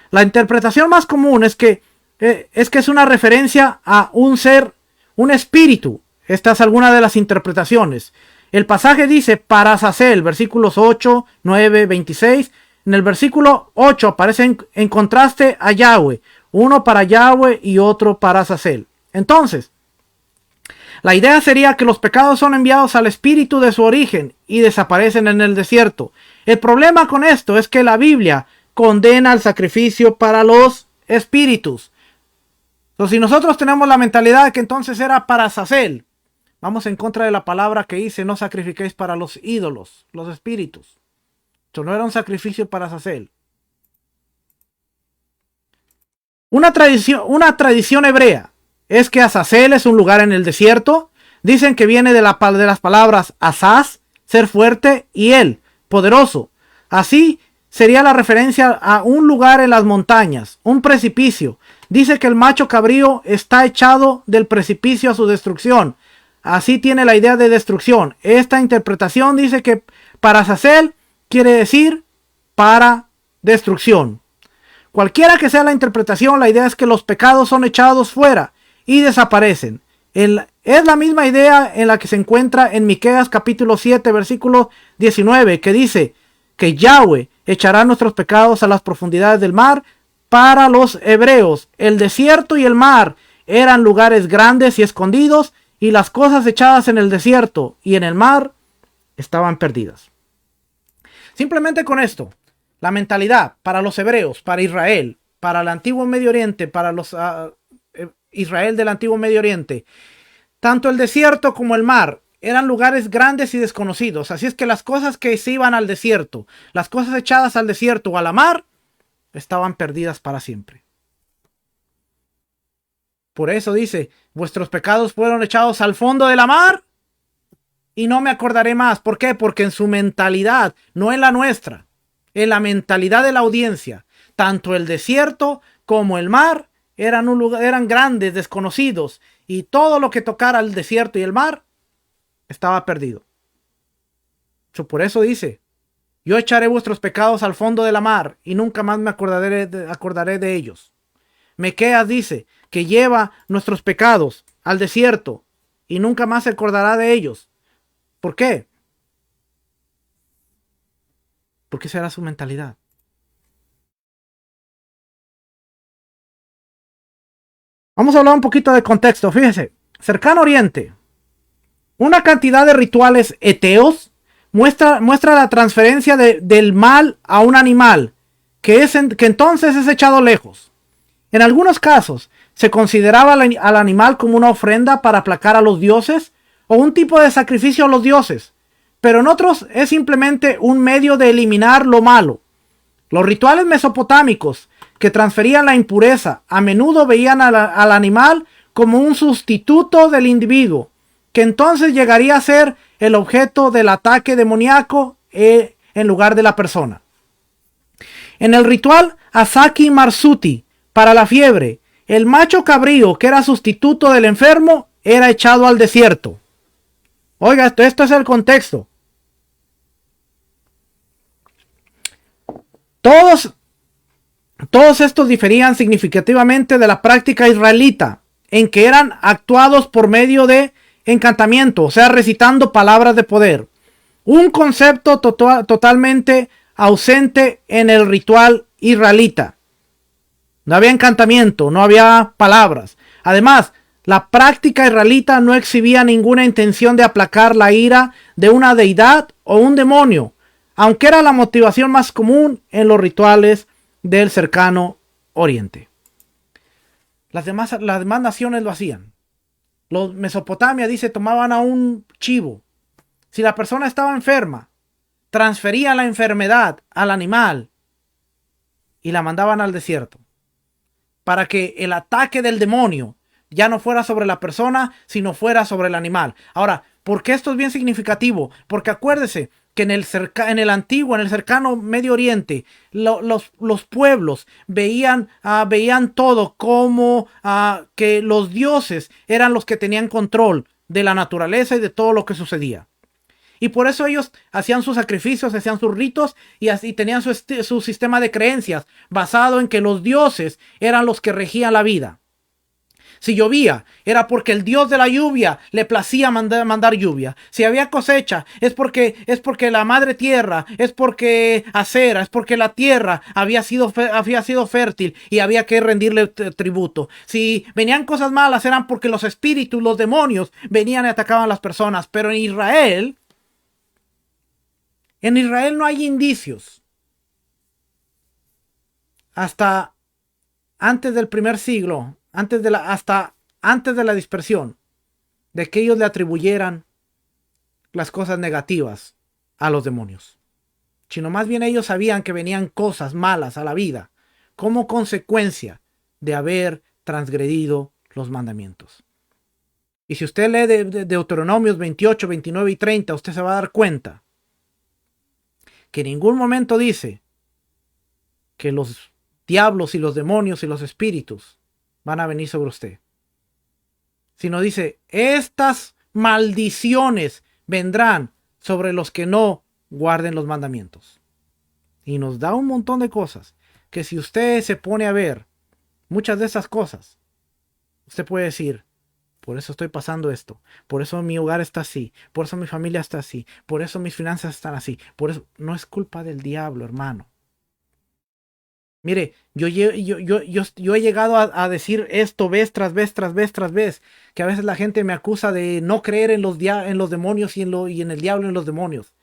La interpretación más común es que es una referencia a un ser, un espíritu. Esta es alguna de las interpretaciones. El pasaje dice para Azazel, versículos 8, 9, 26. En el versículo 8 aparece en contraste a Yahweh, uno para Yahweh y otro para Azazel. Entonces, la idea sería que los pecados son enviados al espíritu de su origen y desaparecen en el desierto. El problema con esto es que la Biblia condena el sacrificio para los espíritus. Entonces, si nosotros tenemos la mentalidad de que entonces era para Azazel, vamos en contra de la palabra que dice no sacrifiquéis para los ídolos, los espíritus. Esto no era un sacrificio para Azazel. Una tradición hebrea es que Azazel es un lugar en el desierto. Dicen que viene de las palabras Azaz, ser fuerte, y él, poderoso. Así sería la referencia a un lugar en las montañas, un precipicio. Dice que el macho cabrío está echado del precipicio a su destrucción. Así tiene la idea de destrucción. Esta interpretación dice que para Azazel quiere decir para destrucción. Cualquiera que sea la interpretación, la idea es que los pecados son echados fuera y desaparecen. Es la misma idea en la que se encuentra en Miqueas capítulo 7 versículo 19, que dice que Yahweh echará nuestros pecados a las profundidades del mar. Para los hebreos, el desierto y el mar eran lugares grandes y escondidos, y las cosas echadas en el desierto y en el mar estaban perdidas. Simplemente con esto, La mentalidad para los hebreos, para Israel, para el antiguo Medio Oriente, para los Israel del antiguo Medio Oriente, tanto el desierto como el mar eran lugares grandes y desconocidos. Así es que las cosas que se iban al desierto, las cosas echadas al desierto o a la mar, estaban perdidas para siempre. Por eso dice, vuestros pecados fueron echados al fondo de la mar y no me acordaré más. ¿Por qué? Porque en su mentalidad, no en la nuestra, en la mentalidad de la audiencia, tanto el desierto como el mar eran grandes, desconocidos, y todo lo que tocara el desierto y el mar estaba perdido. Por eso dice, yo echaré vuestros pecados al fondo de la mar y nunca más me acordaré de ellos. Miqueas dice que lleva nuestros pecados al desierto y nunca más se acordará de ellos. ¿Por qué? Porque esa era su mentalidad. Vamos a hablar un poquito de contexto. Fíjese, Cercano Oriente, una cantidad de rituales eteos muestra la transferencia del mal a un animal que entonces es echado lejos. En algunos casos se consideraba al animal como una ofrenda para aplacar a los dioses o un tipo de sacrificio a los dioses, pero en otros es simplemente un medio de eliminar lo malo. Los rituales mesopotámicos que transferían la impureza a menudo veían al animal como un sustituto del individuo, que entonces llegaría a ser el objeto del ataque demoníaco en lugar de la persona. En el ritual Asaki Marsuti, para la fiebre, el macho cabrío, que era sustituto del enfermo, era echado al desierto. Oiga, esto es el contexto. Todos estos diferían significativamente de la práctica israelita, en que eran actuados por medio de encantamiento, o sea, recitando palabras de poder. Un concepto totalmente ausente en el ritual israelita. No había encantamiento, no había palabras. Además, la práctica israelita no exhibía ninguna intención de aplacar la ira de una deidad o un demonio, aunque era la motivación más común en los rituales del Cercano Oriente. Las demás naciones lo hacían. Los Mesopotamia, dice, tomaban a un chivo. Si la persona estaba enferma, transferían la enfermedad al animal y la mandaban al desierto, para que el ataque del demonio ya no fuera sobre la persona, sino fuera sobre el animal. Ahora, ¿por qué esto es bien significativo? Porque acuérdese que en el cercano Medio Oriente, los pueblos veían todo como que los dioses eran los que tenían control de la naturaleza y de todo lo que sucedía. Y por eso ellos hacían sus sacrificios, hacían sus ritos y así tenían su sistema de creencias basado en que los dioses eran los que regían la vida. Si llovía, era porque el dios de la lluvia le placía mandar lluvia. Si había cosecha, es porque la madre tierra, es porque Acera, es porque la tierra había sido fértil y había que rendirle tributo. Si venían cosas malas, eran porque los espíritus, los demonios, venían y atacaban a las personas. Pero en Israel no hay indicios. Hasta antes del primer siglo, hasta antes de la dispersión, de que ellos le atribuyeran las cosas negativas a los demonios. Sino más bien ellos sabían que venían cosas malas a la vida como consecuencia de haber transgredido los mandamientos. Y si usted lee de Deuteronomios 28, 29 y 30, usted se va a dar cuenta que en ningún momento dice que los diablos y los demonios y los espíritus van a venir sobre usted, sino dice, estas maldiciones vendrán sobre los que no guarden los mandamientos. Y nos da un montón de cosas que si usted se pone a ver muchas de esas cosas, usted puede decir, por eso estoy pasando esto, por eso mi hogar está así, por eso mi familia está así, por eso mis finanzas están así, por eso no es culpa del diablo, hermano. Mire, yo he llegado a decir esto vez tras vez, que a veces la gente me acusa de no creer en los demonios y en el diablo y en los demonios.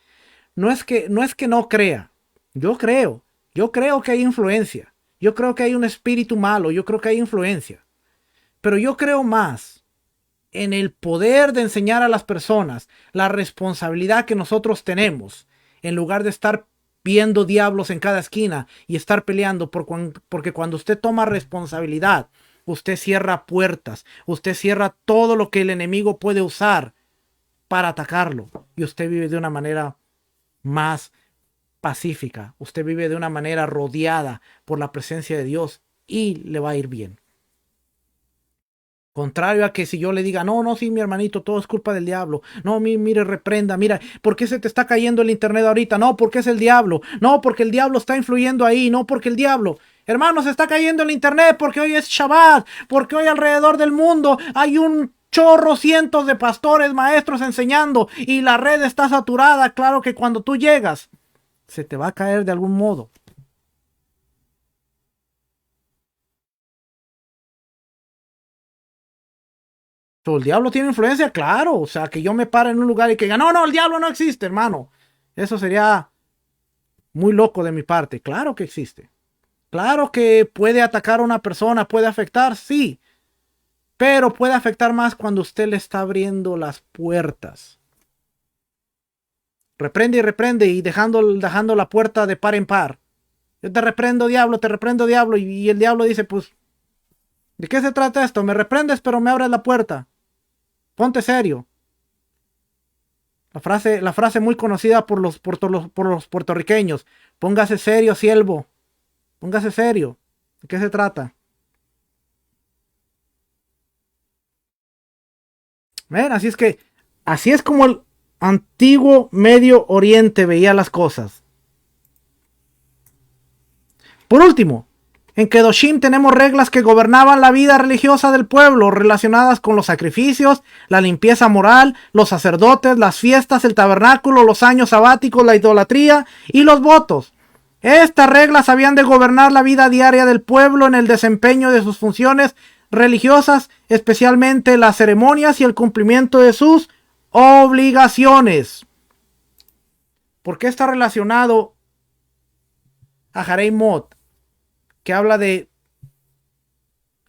No es que no crea, yo creo. Yo creo que hay influencia. Yo creo que hay un espíritu malo. Yo creo que hay influencia. Pero yo creo más en el poder de enseñar a las personas la responsabilidad que nosotros tenemos, en lugar de estar viendo diablos en cada esquina y estar peleando, porque cuando usted toma responsabilidad, usted cierra puertas, usted cierra todo lo que el enemigo puede usar para atacarlo, y usted vive de una manera más pacífica, usted vive de una manera rodeada por la presencia de Dios y le va a ir bien. Contrario a que si yo le diga, no, no, sí, mi hermanito, todo es culpa del diablo. No, mire, reprenda, mira, ¿por qué se te está cayendo el internet ahorita? No, porque es el diablo. No, porque el diablo está influyendo ahí. No, porque el diablo. Hermano, se está cayendo el internet porque hoy es Shabbat. Porque hoy alrededor del mundo hay un chorro, cientos de pastores, maestros enseñando y la red está saturada. Claro que cuando tú llegas, se te va a caer de algún modo. ¿El diablo tiene influencia? Claro. O sea, que yo me pare en un lugar y que diga, no, no, el diablo no existe, hermano. Eso sería muy loco de mi parte. Claro que existe. Claro que puede atacar a una persona, puede afectar, sí. Pero puede afectar más cuando usted le está abriendo las puertas. Reprende y dejando la puerta de par en par. Yo te reprendo, diablo. Y el diablo dice, pues, ¿de qué se trata esto? Me reprendes, pero me abres la puerta. Ponte serio. La frase muy conocida por los puertorriqueños. Póngase serio, siervo. Póngase serio. ¿De qué se trata? ¿Ven? Así es como el antiguo Medio Oriente veía las cosas. Por último, en Kedoshim tenemos reglas que gobernaban la vida religiosa del pueblo, relacionadas con los sacrificios, la limpieza moral, los sacerdotes, las fiestas, el tabernáculo, los años sabáticos, la idolatría y los votos. Estas reglas habían de gobernar la vida diaria del pueblo en el desempeño de sus funciones religiosas, especialmente las ceremonias y el cumplimiento de sus obligaciones. ¿Por qué está relacionado a Harei Mot, que habla de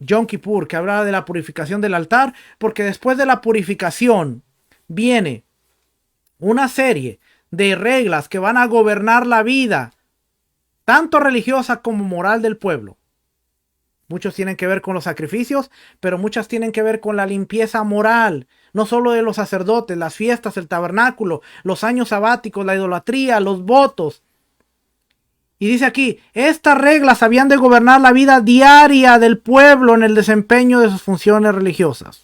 Yom Kippur, que habla de la purificación del altar? Porque después de la purificación viene una serie de reglas que van a gobernar la vida, tanto religiosa como moral del pueblo. Muchos tienen que ver con los sacrificios, pero muchas tienen que ver con la limpieza moral, no solo de los sacerdotes, las fiestas, el tabernáculo, los años sabáticos, la idolatría, los votos. Y dice aquí, estas reglas habían de gobernar la vida diaria del pueblo en el desempeño de sus funciones religiosas.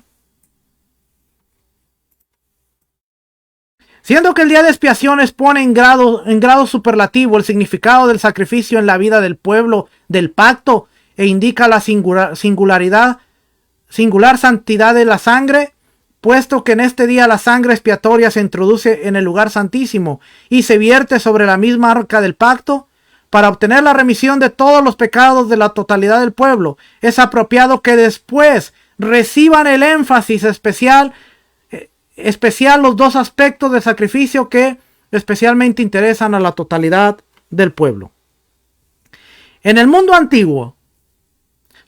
Siendo que el día de expiación expone en grado superlativo el significado del sacrificio en la vida del pueblo del pacto e indica la singular santidad de la sangre, puesto que en este día la sangre expiatoria se introduce en el lugar santísimo y se vierte sobre la misma arca del pacto, para obtener la remisión de todos los pecados de la totalidad del pueblo, es apropiado que después reciban el énfasis especial los dos aspectos del sacrificio que especialmente interesan a la totalidad del pueblo. En el mundo antiguo,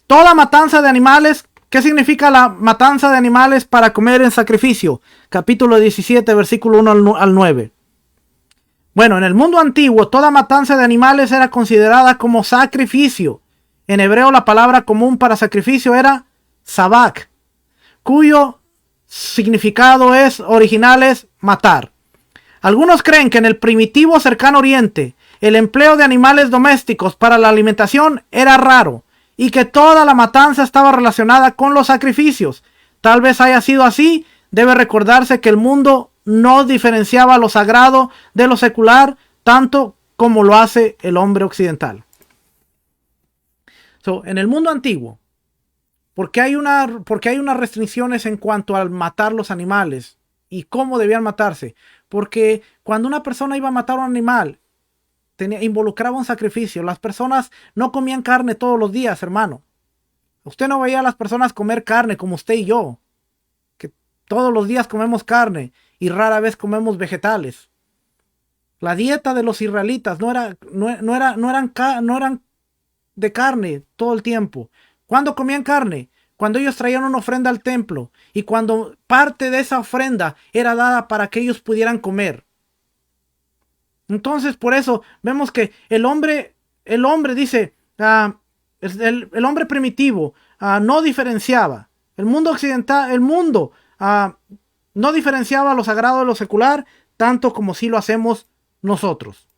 toda matanza de animales, ¿qué significa la matanza de animales para comer en sacrificio? Capítulo 17, versículo 1 al 9. Bueno, en el mundo antiguo, toda matanza de animales era considerada como sacrificio. En hebreo, la palabra común para sacrificio era sabak, cuyo significado original es matar. Algunos creen que en el primitivo cercano oriente, el empleo de animales domésticos para la alimentación era raro y que toda la matanza estaba relacionada con los sacrificios. Tal vez haya sido así. Debe recordarse que el mundo no diferenciaba lo sagrado de lo secular tanto como lo hace el hombre occidental. En el mundo antiguo, ¿por qué hay unas restricciones en cuanto al matar los animales y cómo debían matarse? Porque cuando una persona iba a matar a un animal, involucraba un sacrificio. Las personas no comían carne todos los días, hermano. Usted no veía a las personas comer carne como usted y yo, que todos los días comemos carne y rara vez comemos vegetales. La dieta de los israelitas no eran de carne todo el tiempo. ¿Cuándo comían carne? Cuando ellos traían una ofrenda al templo y cuando parte de esa ofrenda era dada para que ellos pudieran comer. Entonces, por eso vemos que el hombre dice, el hombre primitivo no diferenciaba. El mundo occidental, no diferenciaba lo sagrado de lo secular, tanto como si lo hacemos nosotros.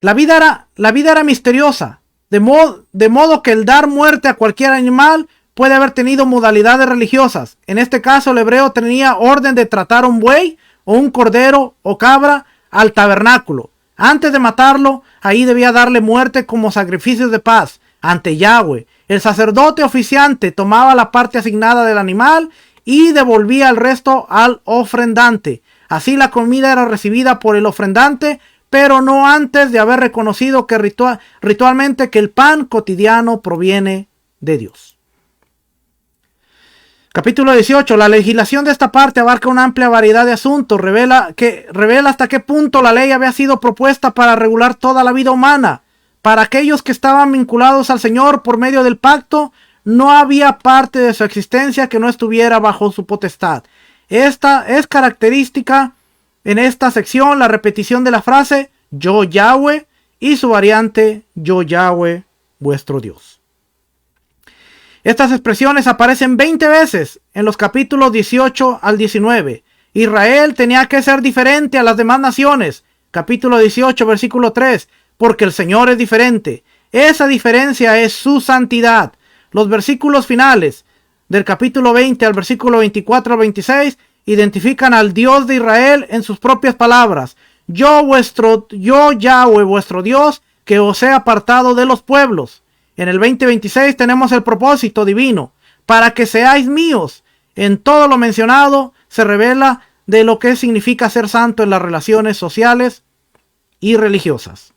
La vida era misteriosa, de modo que el dar muerte a cualquier animal puede haber tenido modalidades religiosas. En este caso, el hebreo tenía orden de tratar un buey o un cordero o cabra al tabernáculo. Antes de matarlo, ahí debía darle muerte como sacrificios de paz ante Yahweh. El sacerdote oficiante tomaba la parte asignada del animal y devolvía el resto al ofrendante. Así la comida era recibida por el ofrendante, pero no antes de haber reconocido que ritualmente que el pan cotidiano proviene de Dios. Capítulo 18. La legislación de esta parte abarca una amplia variedad de asuntos. Revela hasta qué punto la ley había sido propuesta para regular toda la vida humana. Para aquellos que estaban vinculados al Señor por medio del pacto, no había parte de su existencia que no estuviera bajo su potestad. Esta es característica en esta sección la repetición de la frase yo Yahweh y su variante yo Yahweh vuestro Dios. Estas expresiones aparecen 20 veces en los capítulos 18 al 19. Israel tenía que ser diferente a las demás naciones. Capítulo 18, versículo 3. Porque el Señor es diferente. Esa diferencia es su santidad. Los versículos finales del capítulo 20 al versículo 24 al 26 identifican al Dios de Israel en sus propias palabras. Yo Yahweh vuestro Dios, que os he apartado de los pueblos. En el 20:26 tenemos el propósito divino, para que seáis míos. En todo lo mencionado se revela de lo que significa ser santo en las relaciones sociales y religiosas.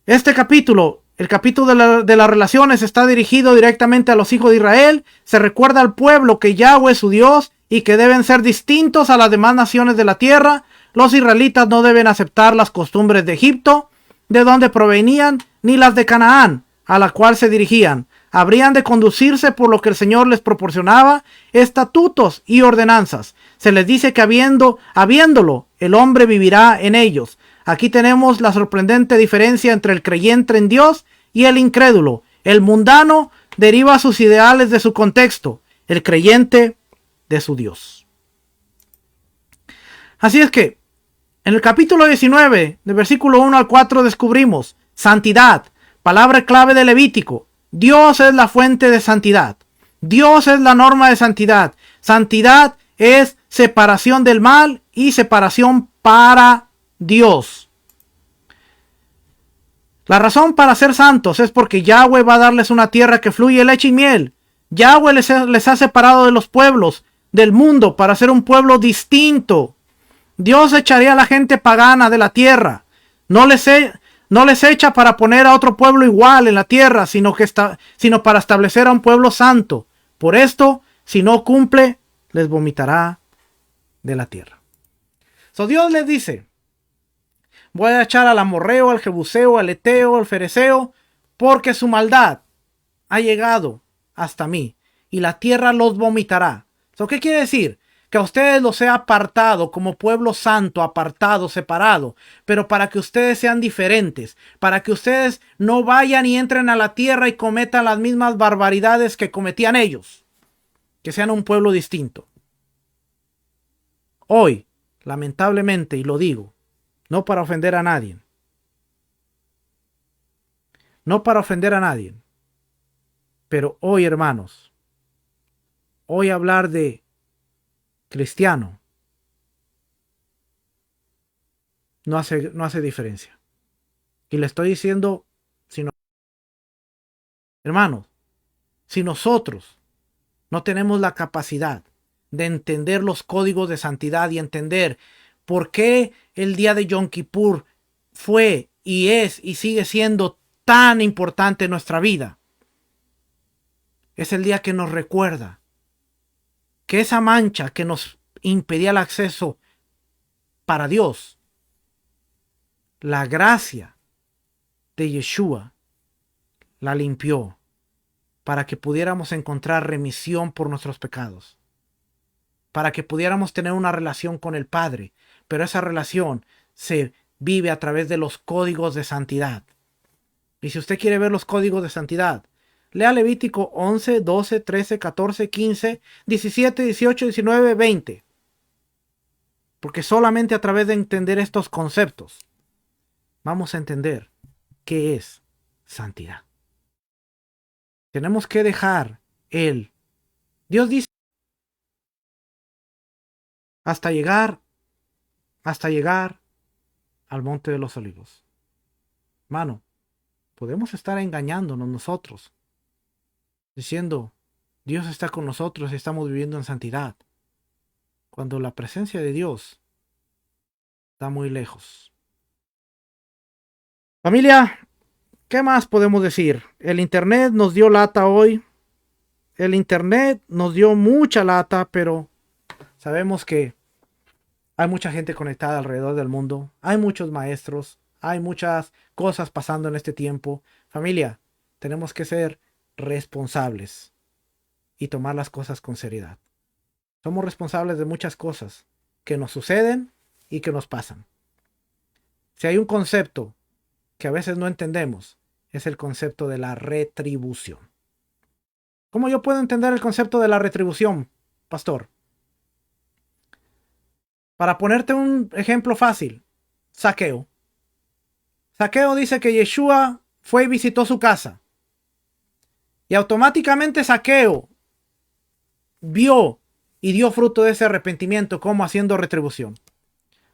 Este capítulo, el capítulo de las relaciones, está dirigido directamente a los hijos de Israel. Se recuerda al pueblo que Yahweh es su Dios y que deben ser distintos a las demás naciones de la tierra. Los israelitas no deben aceptar las costumbres de Egipto, de donde provenían, ni las de Canaán, a la cual se dirigían. Habrían de conducirse por lo que el Señor les proporcionaba, estatutos y ordenanzas. Se les dice que habiéndolo, el hombre vivirá en ellos. Aquí tenemos la sorprendente diferencia entre el creyente en Dios y el incrédulo. El mundano deriva sus ideales de su contexto, el creyente de su Dios. Así es que, en el capítulo 19, del versículo 1 al 4, descubrimos santidad, palabra clave de Levítico. Dios es la fuente de santidad. Dios es la norma de santidad. Santidad es separación del mal y separación para Dios. La razón para ser santos es porque Yahweh va a darles una tierra que fluye leche y miel. Yahweh les ha separado de los pueblos del mundo para ser un pueblo distinto. Dios echaría a la gente pagana de la tierra. No les echa para poner a otro pueblo igual en la tierra, sino para establecer a un pueblo santo. Por esto, si no cumple, les vomitará de la tierra. Dios les dice, voy a echar al amorreo, al jebuseo, al eteo, al fereceo, porque su maldad ha llegado hasta mí y la tierra los vomitará. ¿Qué quiere decir? Que a ustedes los he apartado como pueblo santo, apartado, separado, pero para que ustedes sean diferentes, para que ustedes no vayan y entren a la tierra y cometan las mismas barbaridades que cometían ellos, que sean un pueblo distinto. Hoy, lamentablemente, y lo digo, no para ofender a nadie, pero hoy, hermanos, hoy hablar de cristiano no hace diferencia. Y le estoy diciendo, hermanos, si nosotros no tenemos la capacidad de entender los códigos de santidad y entender por qué el día de Yom Kippur fue y es y sigue siendo tan importante en nuestra vida, es el día que nos recuerda que esa mancha que nos impedía el acceso para Dios. La gracia de Yeshua la limpió para que pudiéramos encontrar remisión por nuestros pecados, para que pudiéramos tener una relación con el Padre, pero esa relación se vive a través de los códigos de santidad. Y si usted quiere ver los códigos de santidad, lea Levítico 11, 12, 13, 14, 15, 17, 18, 19, 20. Porque solamente a través de entender estos conceptos vamos a entender qué es santidad. Tenemos que dejar Dios dice, hasta llegar al monte de los olivos. Mano, podemos estar engañándonos nosotros, diciendo, Dios está con nosotros y estamos viviendo en santidad, cuando la presencia de Dios está muy lejos. Familia, ¿qué más podemos decir? El internet nos dio lata hoy. El internet nos dio mucha lata, pero sabemos que hay mucha gente conectada alrededor del mundo. Hay muchos maestros. Hay muchas cosas pasando en este tiempo. Familia, tenemos que ser responsables y tomar las cosas con seriedad. Somos responsables de muchas cosas que nos suceden y que nos pasan. Si hay un concepto que a veces no entendemos, es el concepto de la retribución. ¿Cómo yo puedo entender el concepto de la retribución, pastor? Para ponerte un ejemplo fácil, Zaqueo. Zaqueo dice que Yeshua fue y visitó su casa. Y automáticamente Zaqueo vio y dio fruto de ese arrepentimiento como haciendo retribución.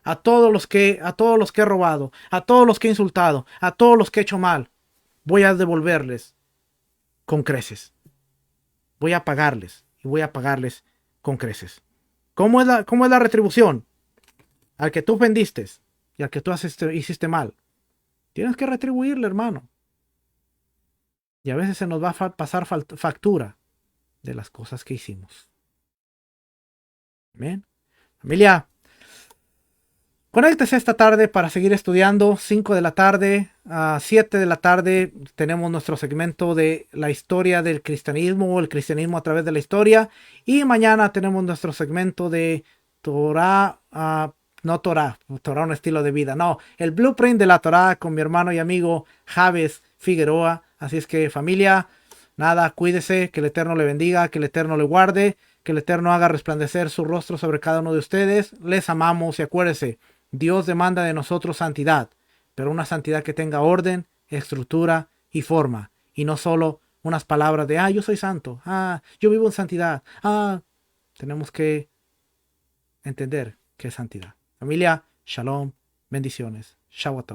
A todos los que he robado, a todos los que he insultado, a todos los que he hecho mal, voy a devolverles con creces. Voy a pagarles y voy a pagarles con creces. ¿Cómo es la retribución? Al que tú ofendiste y al que tú hiciste mal, tienes que retribuirle, hermano. Y a veces se nos va a pasar factura de las cosas que hicimos. Amén. Familia, conéctese esta tarde para seguir estudiando. 5 de la tarde a 7 de la tarde tenemos nuestro segmento de la historia del cristianismo o el cristianismo a través de la historia. Y mañana tenemos nuestro segmento de Torah, no Torah, Torah un estilo de vida. No, el blueprint de la Torah con mi hermano y amigo Javes Figueroa. Así es que familia, nada, cuídese, que el Eterno le bendiga, que el Eterno le guarde, que el Eterno haga resplandecer su rostro sobre cada uno de ustedes. Les amamos y acuérdese, Dios demanda de nosotros santidad, pero una santidad que tenga orden, estructura y forma, y no solo unas palabras de, yo soy santo, yo vivo en santidad, tenemos que entender qué es santidad. Familia, shalom, bendiciones, Shabbat.